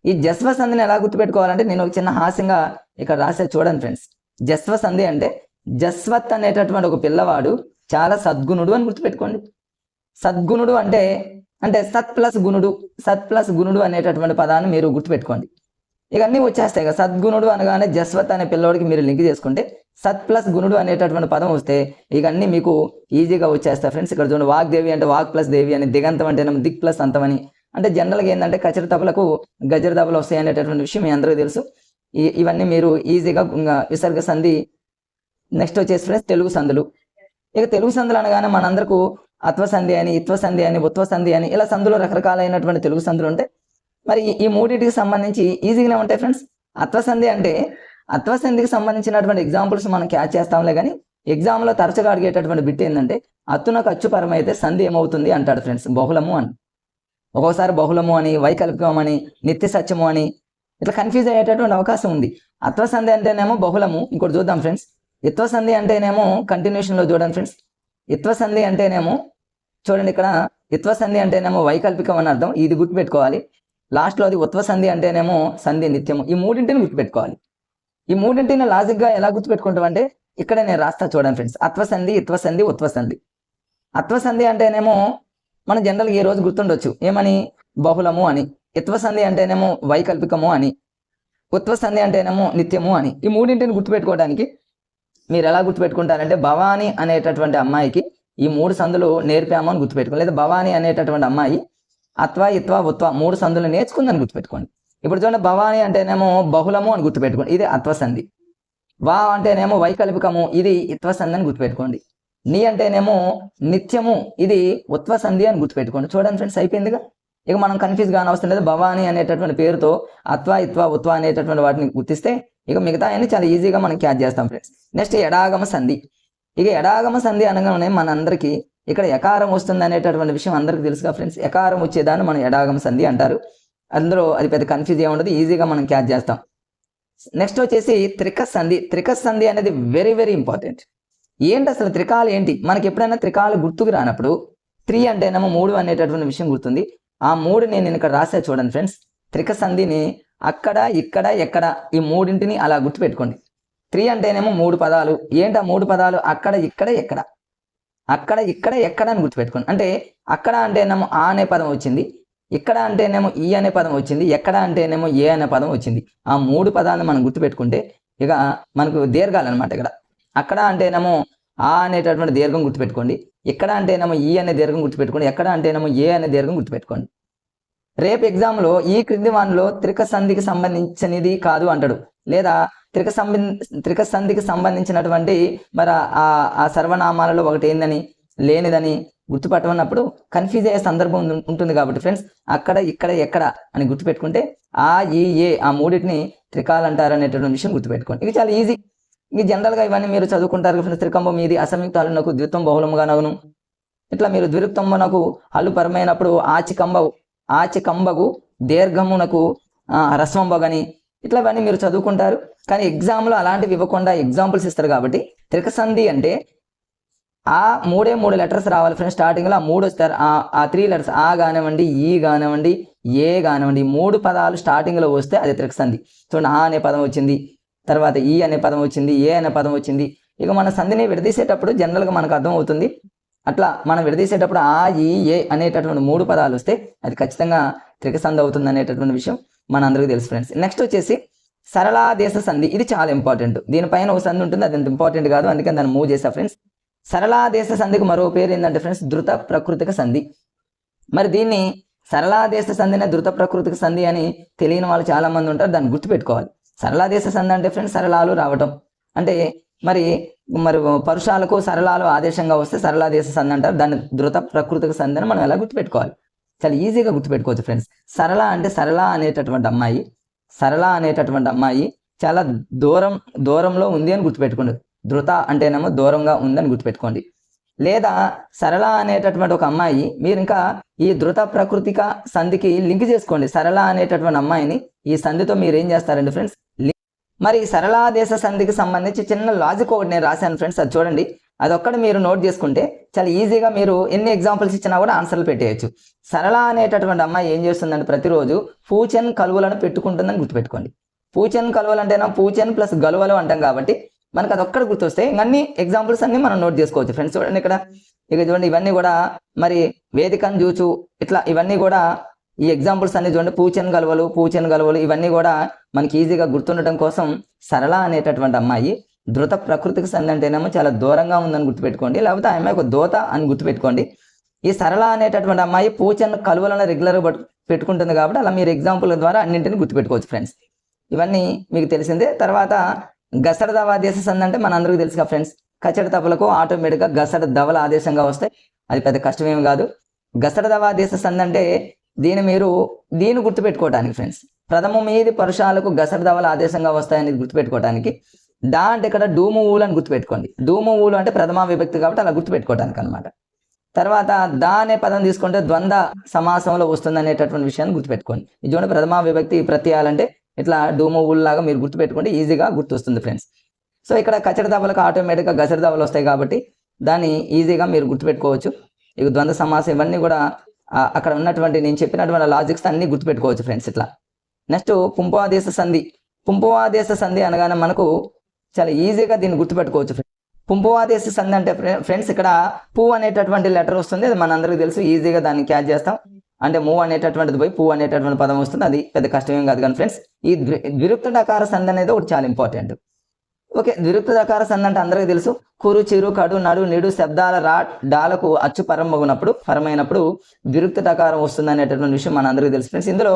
ఈ జస్వ సంధిని ఎలా గుర్తుపెట్టుకోవాలంటే నేను ఒక చిన్న హాస్యంగా ఇక్కడ రాసే చూడండి ఫ్రెండ్స్. జస్వ సంధి అంటే జస్వత్ అనేటటువంటి ఒక పిల్లవాడు చాలా సద్గుణుడు అని గుర్తుపెట్టుకోండి. సద్గుణుడు అంటే సత్ ప్లస్ గుణుడు అనేటటువంటి పదాన్ని మీరు గుర్తుపెట్టుకోండి. ఇక అన్నీ వచ్చేస్తాయి కదా. సద్గుణుడు అనగానే జస్వత్ అనే పిల్లవాడికి మీరు లింక్ చేసుకుంటే సత్ ప్లస్ గుణుడు అనేటటువంటి పదం వస్తే ఇక అన్నీ మీకు ఈజీగా వచ్చేస్తాయి ఫ్రెండ్స్. ఇక్కడ చూడండి వాగ్దేవి అంటే వాక్ ప్లస్ దేవి అని, దిగంతం అంటే దిక్ ప్లస్ అంతమని. అంటే జనరల్గా ఏంటంటే కచర తపలకు గజర తపలు వస్తాయి అనేటటువంటి విషయం మీ అందరికీ తెలుసు. ఇవన్నీ మీరు ఈజీగా విసర్గ సంధి. నెక్స్ట్ వచ్చేసి ఫ్రెండ్స్ తెలుగు సంధులు. ఇక తెలుగు సందులు అనగానే మనందరకు అత్వసంధి అని, ఇత్వసంధి అని, ఉత్వసంధి అని ఇలా సందులో రకరకాలైనటువంటి తెలుగు సందులు ఉంటాయి. మరి ఈ మూడింటికి సంబంధించి ఈజీగానే ఉంటాయి ఫ్రెండ్స్. అత్వసంధి అంటే అత్వసంధికి సంబంధించినటువంటి ఎగ్జాంపుల్స్ మనం క్యాచ్ చేస్తాంలే, కానీ ఎగ్జామ్లో తరచుగా అడిగేటటువంటి బిట్ ఏంటంటే అత్తునకు అచ్చు పరమైతే సంధి ఏమవుతుంది అంటాడు ఫ్రెండ్స్. బహుళము అని, ఒక్కోసారి బహుళము అని, వైకల్పికం అని, నిత్య సత్యము అని ఇట్లా కన్ఫ్యూజ్ అయ్యేటటువంటి అవకాశం ఉంది. అత్వసంధి అంటేనేమో బహుళము. ఇంకోటి చూద్దాం ఫ్రెండ్స్. ఇత్వసంధి అంటేనేమో కంటిన్యూషన్లో చూడండి ఫ్రెండ్స్. ఇత్వసంధి అంటేనేమో చూడండి ఇక్కడ, ఇత్వసంధి అంటేనేమో వైకల్పికం అని అర్థం, ఇది గుర్తుపెట్టుకోవాలి. లాస్ట్లో అది ఉత్వసంధి అంటేనేమో సంధి నిత్యము. ఈ మూడింటిని గుర్తుపెట్టుకోవాలి. ఈ మూడింటిని లాజిక్గా ఎలా గుర్తుపెట్టుకుంటామంటే ఇక్కడ నేను రాస్తా చూడండి ఫ్రెండ్స్. అత్వసంధి, ఇత్వసంధి, ఉత్వసంధి. అత్వసంధి అంటేనేమో మనం జనరల్గా ఈ రోజు గుర్తుండొచ్చు ఏమని, బహుళము అని. ఇత్వసంధి అంటేనేమో వైకల్పికము అని, ఉత్వసంధి అంటేనేమో నిత్యము అని. ఈ మూడింటిని గుర్తుపెట్టుకోవడానికి మీరు ఎలా గుర్తుపెట్టుకుంటారంటే భవానీ అనేటటువంటి అమ్మాయికి ఈ 3 సందులు నేర్పాము అని గుర్తుపెట్టుకోండి. లేదా భవానీ అనేటటువంటి అమ్మాయి అత్వ, ఇత్వ, ఉత్వ 3 సందులు నేర్చుకుందని గుర్తుపెట్టుకోండి. ఇప్పుడు చూడండి, భవానీ అంటేనేమో బహుళము అని గుర్తుపెట్టుకోండి, ఇది అత్వసంధి. వా అంటేనేమో వైకల్పికము, ఇది ఇత్వసంధి అని గుర్తుపెట్టుకోండి. నీ అంటేనేమో నిత్యము, ఇది ఉత్వసంధి అని గుర్తుపెట్టుకోండి. చూడండి ఫ్రెండ్స్, అయిపోయిందిగా. ఇక మనం కన్ఫ్యూజ్ కాని అవసరం లేదు. భవానీ అనేటటువంటి పేరుతో అత్వ, ఇత్వ, ఉత్వ అనేటటువంటి వాటిని గుర్తిస్తే ఇక మిగతా అన్ని చాలా ఈజీగా మనం క్యాచ్ చేస్తాం ఫ్రెండ్స్. నెక్స్ట్ ఎడాగమ సంధి. ఇక ఎడాగమ సంధి అనగానే మనందరికీ ఇక్కడ ఎకారం వస్తుంది అనేటటువంటి విషయం అందరికీ తెలుసుగా ఫ్రెండ్స్. ఎకారం వచ్చేదాన్ని మనం ఎడాగమ సంధి అంటారు. అందులో అది పెద్ద కన్ఫ్యూజ్ ఏముండదు, ఈజీగా మనం క్యాచ్ చేస్తాం. నెక్స్ట్ వచ్చేసి త్రిక సంధి. త్రిక సంధి అనేది వెరీ వెరీ ఇంపార్టెంట్. ఏంటి అసలు త్రికాలు ఏంటి? మనకి ఎప్పుడైనా త్రికాలు గుర్తుకు రానప్పుడు 3 అంటేనేమో 3 అనేటటువంటి విషయం గుర్తుంది. ఆ 3 నేను ఇక్కడ రాసా చూడండి ఫ్రెండ్స్. త్రిక సంధిని అక్కడ, ఇక్కడ, ఎక్కడ ఈ మూడింటిని అలా గుర్తుపెట్టుకోండి. 3 అంటేనేమో 3 పదాలు. ఏంటి ఆ 3 పదాలు? అక్కడ, ఇక్కడ, ఎక్కడ. అక్కడ, ఇక్కడ, ఎక్కడ అని గుర్తుపెట్టుకోండి. అంటే అక్కడ అంటేనేమో ఆ అనే పదం వచ్చింది, ఇక్కడ అంటేనేమో ఈ అనే పదం వచ్చింది, ఎక్కడ అంటేనేమో ఏ అనే పదం వచ్చింది. ఆ 3 పదాలను మనం గుర్తుపెట్టుకుంటే ఇక మనకు దీర్ఘాలు అనమాట. ఇక్కడ అక్కడ అంటేనేమో ఆ అనేటటువంటి దీర్ఘం గుర్తుపెట్టుకోండి, ఇక్కడ అంటేనేమో ఈ అనే దీర్ఘం గుర్తుపెట్టుకోండి, ఎక్కడ అంటేనేమో ఏ అనే దీర్ఘం గుర్తుపెట్టుకోండి. రేపు ఎగ్జామ్లో ఈ క్రింది వానిలో త్రిక సంధికి సంబంధించినది కాదు అంటాడు, లేదా త్రిక సంధికి సంబంధించినటువంటి మరి ఆ సర్వనామాలలో ఒకటి ఏందని లేనిదని గుర్తుపట్టమన్నప్పుడు కన్ఫ్యూజ్ అయ్యే సందర్భం ఉంటుంది. కాబట్టి ఫ్రెండ్స్ అక్కడ, ఇక్కడ, ఎక్కడ అని గుర్తుపెట్టుకుంటే ఆ, ఈ, ఏ ఆ మూడింటిని త్రికాలు అంటారు అనేటటువంటి విషయం గుర్తుపెట్టుకోండి. ఇది చాలా ఈజీ. ఇది జనరల్గా ఇవన్నీ మీరు చదువుకుంటారు ఫ్రెండ్స్. త్రికంబం మీది అసంయుక్త హల్లునకు ద్విత్వం బహుళముగా నగును. ఇట్లా మీరు ద్విరుక్తంబనకు హల్లు పరమైనప్పుడు ఆచికంబగు దీర్ఘమునకు రస్వంబగని ఇట్లా ఇవన్నీ మీరు చదువుకుంటారు. కానీ ఎగ్జామ్లో అలాంటివి ఇవ్వకుండా ఎగ్జాంపుల్స్ ఇస్తారు. కాబట్టి త్రిక సంధి అంటే ఆ 3 లెటర్స్ రావాలి ఫ్రెండ్స్. స్టార్టింగ్లో ఆ 3 వస్తారు. ఆ 3 లెటర్స్ ఆ కానివ్వండి, ఈ కానివ్వండి, ఏ కానివ్వండి, 3 పదాలు స్టార్టింగ్లో వస్తే అది త్రిక సంధి. చూడండి, ఆ అనే పదం వచ్చింది, తర్వాత ఈ అనే పదం వచ్చింది, ఏ అనే పదం వచ్చింది. ఇక మన సంధిని విడదీసేటప్పుడు జనరల్గా మనకు అర్థం అవుతుంది. అట్లా మనం విడదీసేటప్పుడు ఆ, ఈ, ఏ అనేటటువంటి 3 పదాలు వస్తే అది ఖచ్చితంగా త్రిక సంధి అవుతుంది అనేటటువంటి విషయం మన అందరికీ తెలుసు ఫ్రెండ్స్. నెక్స్ట్ వచ్చేసి సరళాదేశ సంధి. ఇది చాలా ఇంపార్టెంట్. దీనిపైన ఒక సంధి ఉంటుంది, అది అంత ఇంపార్టెంట్ కాదు, అందుకని దాన్ని మూవ్ చేసా ఫ్రెండ్స్. సరళాదేశ సంధికి మరో పేరు ఏంటంటే ఫ్రెండ్స్ ధృత ప్రకృతిక సంధి. మరి దీన్ని సరళాదేశ సంధినే ధృత ప్రకృతిక సంధి అని తెలియని వాళ్ళు చాలా మంది ఉంటారు. దాన్ని గుర్తుపెట్టుకోవాలి. సరళాదేశ సంధి అంటే ఫ్రెండ్స్ సరళాలు రావటం అంటే మరి పరుషాలకు సరళాలు ఆదేశంగా వస్తే సరళాదేశ సంధి అంటారు. దాన్ని ధృత ప్రకృతిక సంధి అని మనం ఎలా గుర్తుపెట్టుకోవాలి? చాలా ఈజీగా గుర్తుపెట్టుకోవచ్చు ఫ్రెండ్స్. సరళ అంటే సరళ అనేటటువంటి అమ్మాయి చాలా దూరంలో ఉంది అని గుర్తుపెట్టుకోండి. ధృత అంటేనేమో దూరంగా ఉందని గుర్తుపెట్టుకోండి. లేదా సరళ అనేటటువంటి ఒక అమ్మాయి, మీరు ఇంకా ఈ ధృత ప్రకృతిక సంధికి లింక్ చేసుకోండి. సరళ అనేటటువంటి అమ్మాయిని ఈ సంధితో మీరు ఏం చేస్తారండి ఫ్రెండ్స్? మరి సరళాదేశ సంధికి సంబంధించి చిన్న లాజిక్ ఒకటి నేను రాశాను ఫ్రెండ్స్, అది చూడండి. అదొక్కటి మీరు నోట్ చేసుకుంటే చాలా ఈజీగా మీరు ఎన్ని ఎగ్జాంపుల్స్ ఇచ్చినా కూడా ఆన్సర్లు పెట్టేయచ్చు. సరళ అనేటటువంటి అమ్మాయి ఏం చేస్తుందంటే ప్రతిరోజు పూచెన్ కలువలను పెట్టుకుంటుందని గుర్తుపెట్టుకోండి. పూచెన్ కలువలు అంటేనా పూచెన్ ప్లస్ గలువలు అంటాం కాబట్టి మనకు అదొక్కటి గుర్తొస్తే అన్ని ఎగ్జాంపుల్స్ అన్ని మనం నోట్ చేసుకోవచ్చు ఫ్రెండ్స్. చూడండి ఇక్కడ, ఇక చూడండి, ఇవన్నీ కూడా మరి వేదికను చూచు ఇట్లా ఇవన్నీ కూడా ఈ ఎగ్జాంపుల్స్ అన్ని చూడండి. పూచెన్ గలువలు ఇవన్నీ కూడా మనకి ఈజీగా గుర్తుండటం కోసం సరళ అనేటటువంటి అమ్మాయి ధృత ప్రకృతికి సంధి అంటేనేమో చాలా దూరంగా ఉందని గుర్తుపెట్టుకోండి, లేకపోతే ఆ అమ్మాయి ఒక దోత అని గుర్తుపెట్టుకోండి. ఈ సరళ అనేటటువంటి అమ్మాయి పూచెన్ కలువలను రెగ్యులర్గా పెట్టుకుంటుంది కాబట్టి అలా మీరు ఎగ్జాంపుల్ ద్వారా అన్నింటిని గుర్తుపెట్టుకోవచ్చు ఫ్రెండ్స్. ఇవన్నీ మీకు తెలిసిందే. తర్వాత గసరదావాదేశ సంధి అంటే మన అందరికీ తెలుసుగా ఫ్రెండ్స్. కచట తపలకు ఆటోమేటిక్గా గసడ దవల ఆదేశంగా వస్తాయి. అది పెద్ద కష్టమేమి కాదు. గసడ దవ ఆదేశ సంధి అంటే దీన్ని గుర్తుపెట్టుకోవటానికి ఫ్రెండ్స్, ప్రథమ మీది పరుషాలకు గసడ దవల ఆదేశంగా వస్తాయని గుర్తుపెట్టుకోవటానికి డా అంటే ఇక్కడ డూము ఊలు అని గుర్తుపెట్టుకోండి. డూము ఊలు అంటే ప్రథమా విభక్తి కాబట్టి అలా గుర్తుపెట్టుకోవటానికి అనమాట. తర్వాత దా అనే పదం తీసుకుంటే ద్వంద్వ సమాసంలో వస్తుంది అనేటటువంటి విషయాన్ని గుర్తుపెట్టుకోండి. ఇది చూడండి, ప్రథమా విభక్తి ప్రత్యయాలంటే ఇట్లా డూము ఊలు లాగా మీరు గుర్తుపెట్టుకుంటే ఈజీగా గుర్తొస్తుంది ఫ్రెండ్స్. సో ఇక్కడ కచట దవలకు ఆటోమేటిక్గా గసడ దవలు వస్తాయి కాబట్టి దాన్ని ఈజీగా మీరు గుర్తుపెట్టుకోవచ్చు. ఇక ద్వంద్వ సమాసం ఇవన్నీ కూడా అక్కడ ఉన్నటువంటి నేను చెప్పినటువంటి లాజిక్స్ అన్ని గుర్తుపెట్టుకోవచ్చు ఫ్రెండ్స్. ఇట్లా నెక్స్ట్ పుంపవాదేశ సంధి. పుంపవాదేశ సంధి అనగానే మనకు చాలా ఈజీగా దీన్ని గుర్తుపెట్టుకోవచ్చు ఫ్రెండ్స్. పుంపవాదేశ సంధి అంటే ఫ్రెండ్స్ ఇక్కడ పు అనేటటువంటి లెటర్ వస్తుంది, అది మనందరికీ తెలుసు, ఈజీగా దాన్ని క్యాచ్ చేస్తాం. అంటే మూవ్ అనేటటువంటిది పోయి పు అనేటటువంటి పదం వస్తుంది, అది పెద్ద కష్టమేం కాదు. కానీ ఫ్రెండ్స్ ఈ ద్విరుక్త డకార సంధి అనేది ఒకటి చాలా ఇంపార్టెంట్. ఓకే, ద్విరుక్త డకార సంధి అంటే అందరికీ తెలుసు, కురు చిరు కడు నడు నిడు శబ్దాల డాలకు అచ్చు పరమైనప్పుడు ద్విరుక్త డకారం వస్తుంది అనేటటువంటి విషయం మన అందరికీ తెలుసు ఫ్రెండ్స్. ఇందులో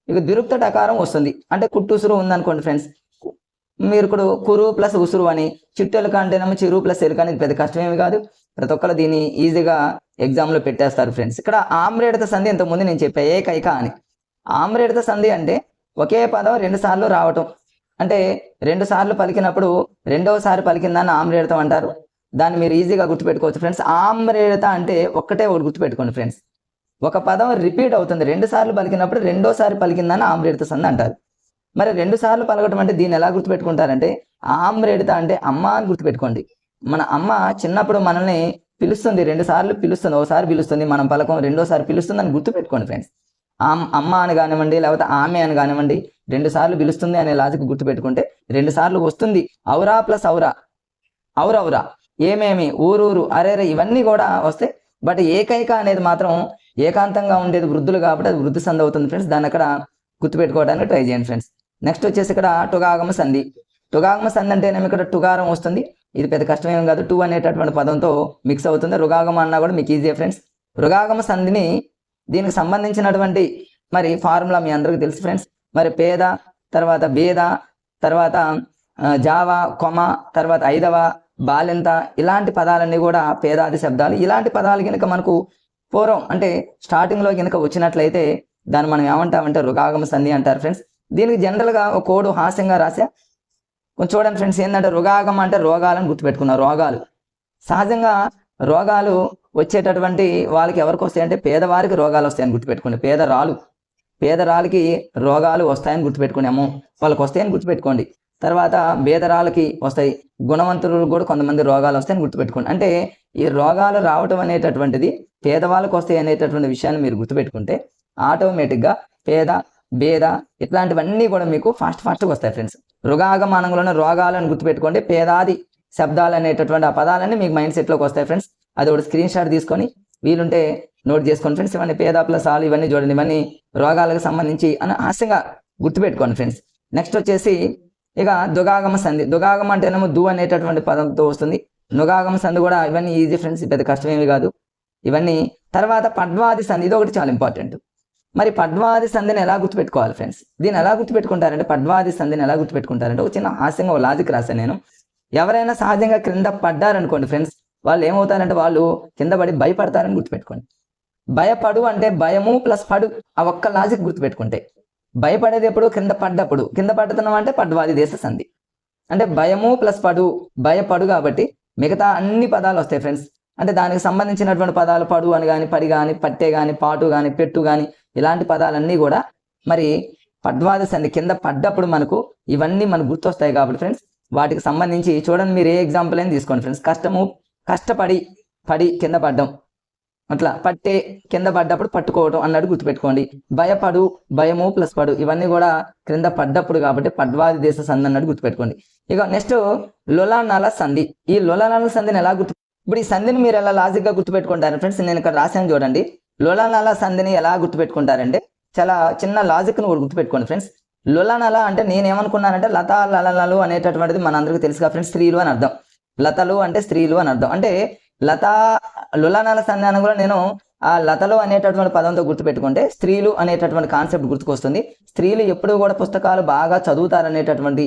ఇక ద్విరుక్త డకారం వస్తుంది అంటే కుట్టుసురు ఉందనుకోండి ఫ్రెండ్స్, మీరు ఇప్పుడు కురు ప్లస్ ఉసురు అని, చిట్టెలుక అంటేనేమో చిరు ప్లస్ ఎలుక అనేది పెద్ద కష్టమేమి కాదు. ప్రతి ఒక్కరు దీన్ని ఈజీగా ఎగ్జామ్లో పెట్టేస్తారు ఫ్రెండ్స్. ఇక్కడ ఆమ్రేడిత సంధి ఇంతకుముందు నేను చెప్పా ఏకైక అని. ఆమ్రేడిత సంధి అంటే ఒకే పదం 2 సార్లు రావటం, అంటే 2 సార్లు పలికినప్పుడు రెండవసారి పలికిందాన్ని ఆమ్రేడితం అంటారు. దాన్ని మీరు ఈజీగా గుర్తుపెట్టుకోవచ్చు ఫ్రెండ్స్. ఆమ్రేడిత అంటే ఒకటి గుర్తుపెట్టుకోండి ఫ్రెండ్స్, ఒక పదం రిపీట్ అవుతుంది, 2 సార్లు పలికినప్పుడు రెండోసారి పలికిందాన్ని ఆమ్రేడిత సంధి అంటారు. మరి 2 సార్లు పలకటం అంటే దీన్ని ఎలా గుర్తుపెట్టుకుంటారంటే ఆమ్రేడిత అంటే అమ్మ అని గుర్తుపెట్టుకోండి. మన అమ్మ చిన్నప్పుడు మనల్ని పిలుస్తుంది, 2 సార్లు పిలుస్తుంది, ఒకసారి పిలుస్తుంది, మనం పలకం రెండోసారి పిలుస్తుంది అని గుర్తుపెట్టుకోండి ఫ్రెండ్స్. అమ్మ అని కానివ్వండి లేకపోతే ఆమె అని కానివ్వండి 2 సార్లు పిలుస్తుంది అనే లాజిక్ గుర్తుపెట్టుకుంటే 2 సార్లు వస్తుంది. ఔరా ప్లస్ ఔరా, ఔరౌరా, ఏమేమి, ఊరూరు, అరేరే ఇవన్నీ కూడా వస్తాయి. బట్ ఏకైక అనేది మాత్రం ఏకాంతంగా ఉండేది వృద్ధులు కాబట్టి అది వృద్ధి సంధి అవుతుంది ఫ్రెండ్స్. దాన్ని అక్కడ గుర్తుపెట్టుకోవడానికి ట్రై చేయండి ఫ్రెండ్స్. నెక్స్ట్ వచ్చేసి ఇక్కడ టుగాగమ సంధి. టుగాగమ సంధి అంటేనేమో ఇక్కడ టుగారం వస్తుంది, ఇది పెద్ద కష్టమేం కాదు, టు అనేటటువంటి పదంతో మిక్స్ అవుతుంది. రుగాగమ అన్నా కూడా మీకు ఈజీ ఫ్రెండ్స్. రుగాగమ సంధిని దీనికి సంబంధించినటువంటి మరి ఫార్ములా మీ అందరికీ తెలుసు ఫ్రెండ్స్. మరి పేద, తర్వాత భేద, తర్వాత జావ, కొమ, తర్వాత ఐదవ, బాలెంత, ఇలాంటి పదాలన్నీ కూడా పేదాది శబ్దాలు. ఇలాంటి పదాలు కనుక మనకు పూర్వం అంటే స్టార్టింగ్లో కనుక వచ్చినట్లయితే దాన్ని మనం ఏమంటామంటే రుగాగమ సంధి అంటారు ఫ్రెండ్స్. దీనికి జనరల్గా ఒక కోడు హాస్యంగా రాసా, కొంచెం చూడండి ఫ్రెండ్స్. ఏంటంటే రుగాగమ అంటే రోగాలను గుర్తుపెట్టుకున్నారు. రోగాలు సహజంగా రోగాలు వచ్చేటటువంటి వాళ్ళకి ఎవరికి వస్తాయంటే పేదవారికి రోగాలు వస్తాయని గుర్తుపెట్టుకోండి. పేదరాలకి రోగాలు వస్తాయని గుర్తుపెట్టుకున్నాము, వాళ్ళకి వస్తాయని గుర్తుపెట్టుకోండి. తర్వాత బేదరాలకి వస్తాయి, గుణవంతులకు కూడా కొంతమంది రోగాలు వస్తాయని గుర్తుపెట్టుకోండి. అంటే ఈ రోగాలు రావటం అనేటటువంటిది పేదవాళ్ళకి వస్తాయి అనేటటువంటి విషయాన్ని మీరు గుర్తుపెట్టుకుంటే ఆటోమేటిక్గా పేద, భేద ఇట్లాంటివన్నీ కూడా మీకు ఫాస్ట్గా వస్తాయి ఫ్రెండ్స్. రుగాగమానంలోనే రోగాలను గుర్తుపెట్టుకోండి, పేదాది శబ్దాలు అనేటటువంటి ఆ పదాలన్నీ మీకు మైండ్ సెట్లోకి వస్తాయి ఫ్రెండ్స్. అది ఒకటి స్క్రీన్ షాట్ తీసుకొని వీలుంటే నోట్ చేసుకోండి ఫ్రెండ్స్. ఇవన్నీ పేద ప్లస్ ఆలు ఇవన్నీ చూడండి, ఇవన్నీ రోగాలకు సంబంధించి అని హాస్యంగా గుర్తుపెట్టుకోండి ఫ్రెండ్స్. నెక్స్ట్ వచ్చేసి ఇక దుగాగమ సంధి. దుగాగమ అంటేనేమో దు అనేటటువంటి పదంతో వస్తుంది. నుగాగమ సంధి కూడా ఇవన్నీ ఈజీ ఫ్రెండ్స్, పెద్ద కష్టమేమి కాదు ఇవన్నీ. తర్వాత పడ్వాది సంధి, ఇది ఒకటి చాలా ఇంపార్టెంట్. మరి పడ్వాది సంధిని ఎలా గుర్తుపెట్టుకోవాలి ఫ్రెండ్స్? దీన్ని ఎలా గుర్తుపెట్టుకుంటారంటే పడ్వాది సంధిని ఎలా గుర్తుపెట్టుకుంటారంటే ఒక చిన్న హాస్యంగా ఒక లాజిక్ రాశాను నేను. ఎవరైనా సహజంగా క్రింద పడ్డారనుకోండి ఫ్రెండ్స్, వాళ్ళు ఏమవుతారంటే వాళ్ళు కింద పడి భయపడతారని గుర్తుపెట్టుకోండి. భయపడు అంటే భయము ప్లస్ పడు, ఆ ఒక్క లాజిక్ గుర్తుపెట్టుకుంటే. భయపడేది ఎప్పుడు? కింద పడ్డప్పుడు. కింద పడుతున్నాం అంటే పడ్వాది దేశ సంధి. అంటే భయము ప్లస్ పడు, భయపడు కాబట్టి మిగతా అన్ని పదాలు వస్తాయి ఫ్రెండ్స్. అంటే దానికి సంబంధించినటువంటి పదాలు పడు అని కానీ, పడి కానీ, పట్టే కానీ, పాటు కానీ, పెట్టు కానీ ఇలాంటి పదాలన్నీ కూడా మరి పడ్వాది సంధి కింద పడ్డప్పుడు మనకు ఇవన్నీ మనకు గుర్తొస్తాయి కాబట్టి ఫ్రెండ్స్ వాటికి సంబంధించి చూడండి. మీరు ఏ ఎగ్జాంపుల్ అయినా తీసుకోండి ఫ్రెండ్స్. కష్టపడి పడి కింద పడ్డం, అట్లా పట్టే కింద పడ్డప్పుడు పట్టుకోవడం అన్నట్టు గుర్తుపెట్టుకోండి. భయపడు, భయము ప్లస్ పడు ఇవన్నీ కూడా క్రింద పడ్డప్పుడు కాబట్టి పడ్వాది దేశ సంధి అన్నట్టు గుర్తుపెట్టుకోండి. ఇక నెక్స్ట్ లొలానల సంధి. ఈ లొలానల సంధిని ఎలా ఇప్పుడు ఈ సంధిని మీరు ఎలా లాజిక్గా గుర్తుపెట్టుకుంటారు ఫ్రెండ్స్? నేను ఇక్కడ రాశాను చూడండి. లొలానల సంధిని ఎలా గుర్తుపెట్టుకుంటారంటే చాలా చిన్న లాజిక్ను కూడా గుర్తుపెట్టుకోండి ఫ్రెండ్స్. లొలానల అంటే నేనేమనుకున్నానంటే లతా లలనలు అనేటటువంటిది మన అందరికీ తెలుసుగా ఫ్రెండ్స్, స్త్రీలు అని అర్థం. లతలు అంటే స్త్రీలు అని అర్థం. అంటే లతా లొలానల సంధి అని కూడా నేను ఆ లతలు అనేటటువంటి పదంతో గుర్తుపెట్టుకుంటే స్త్రీలు అనేటటువంటి కాన్సెప్ట్ గుర్తుకొస్తుంది. స్త్రీలు ఎప్పుడూ కూడా పుస్తకాలు బాగా చదువుతారనేటటువంటి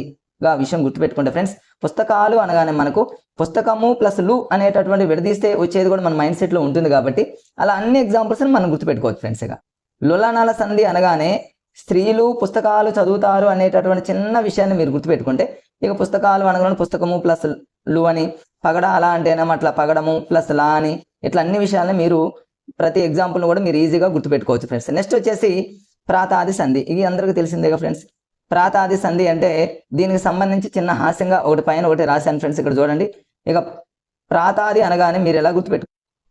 ఆ విషయం గుర్తుపెట్టుకుంటే ఫ్రెండ్స్, పుస్తకాలు అనగానే మనకు పుస్తకము ప్లస్ లు అనేటటువంటి విడదీస్తే వచ్చేది కూడా మన మైండ్ సెట్లో ఉంటుంది కాబట్టి అలా అన్ని ఎగ్జాంపుల్స్ని మనం గుర్తుపెట్టుకోవచ్చు ఫ్రెండ్స్. ఇక లులనాల సంధి అనగానే స్త్రీలు పుస్తకాలు చదువుతారు అనేటటువంటి చిన్న విషయాన్ని మీరు గుర్తుపెట్టుకుంటే ఇక పుస్తకాలు అనగానే పుస్తకము ప్లస్ లు అని, పగడ అలా అంటేనేమో అట్లా పగడము ప్లస్ లా అని, ఇట్లా అన్ని విషయాలని మీరు ప్రతి ఎగ్జాంపుల్ని కూడా మీరు ఈజీగా గుర్తుపెట్టుకోవచ్చు ఫ్రెండ్స్. నెక్స్ట్ వచ్చేసి ప్రాతాది సంధి. ఇది అందరికీ తెలిసిందేగా ఫ్రెండ్స్. ప్రాతాది సంధి అంటే దీనికి సంబంధించి చిన్న హాస్యంగా ఒకటి పైన ఒకటి రాశాను ఫ్రెండ్స్, ఇక్కడ చూడండి. ఇక ప్రాతాది అనగానే మీరు ఎలా గుర్తుపెట్టు,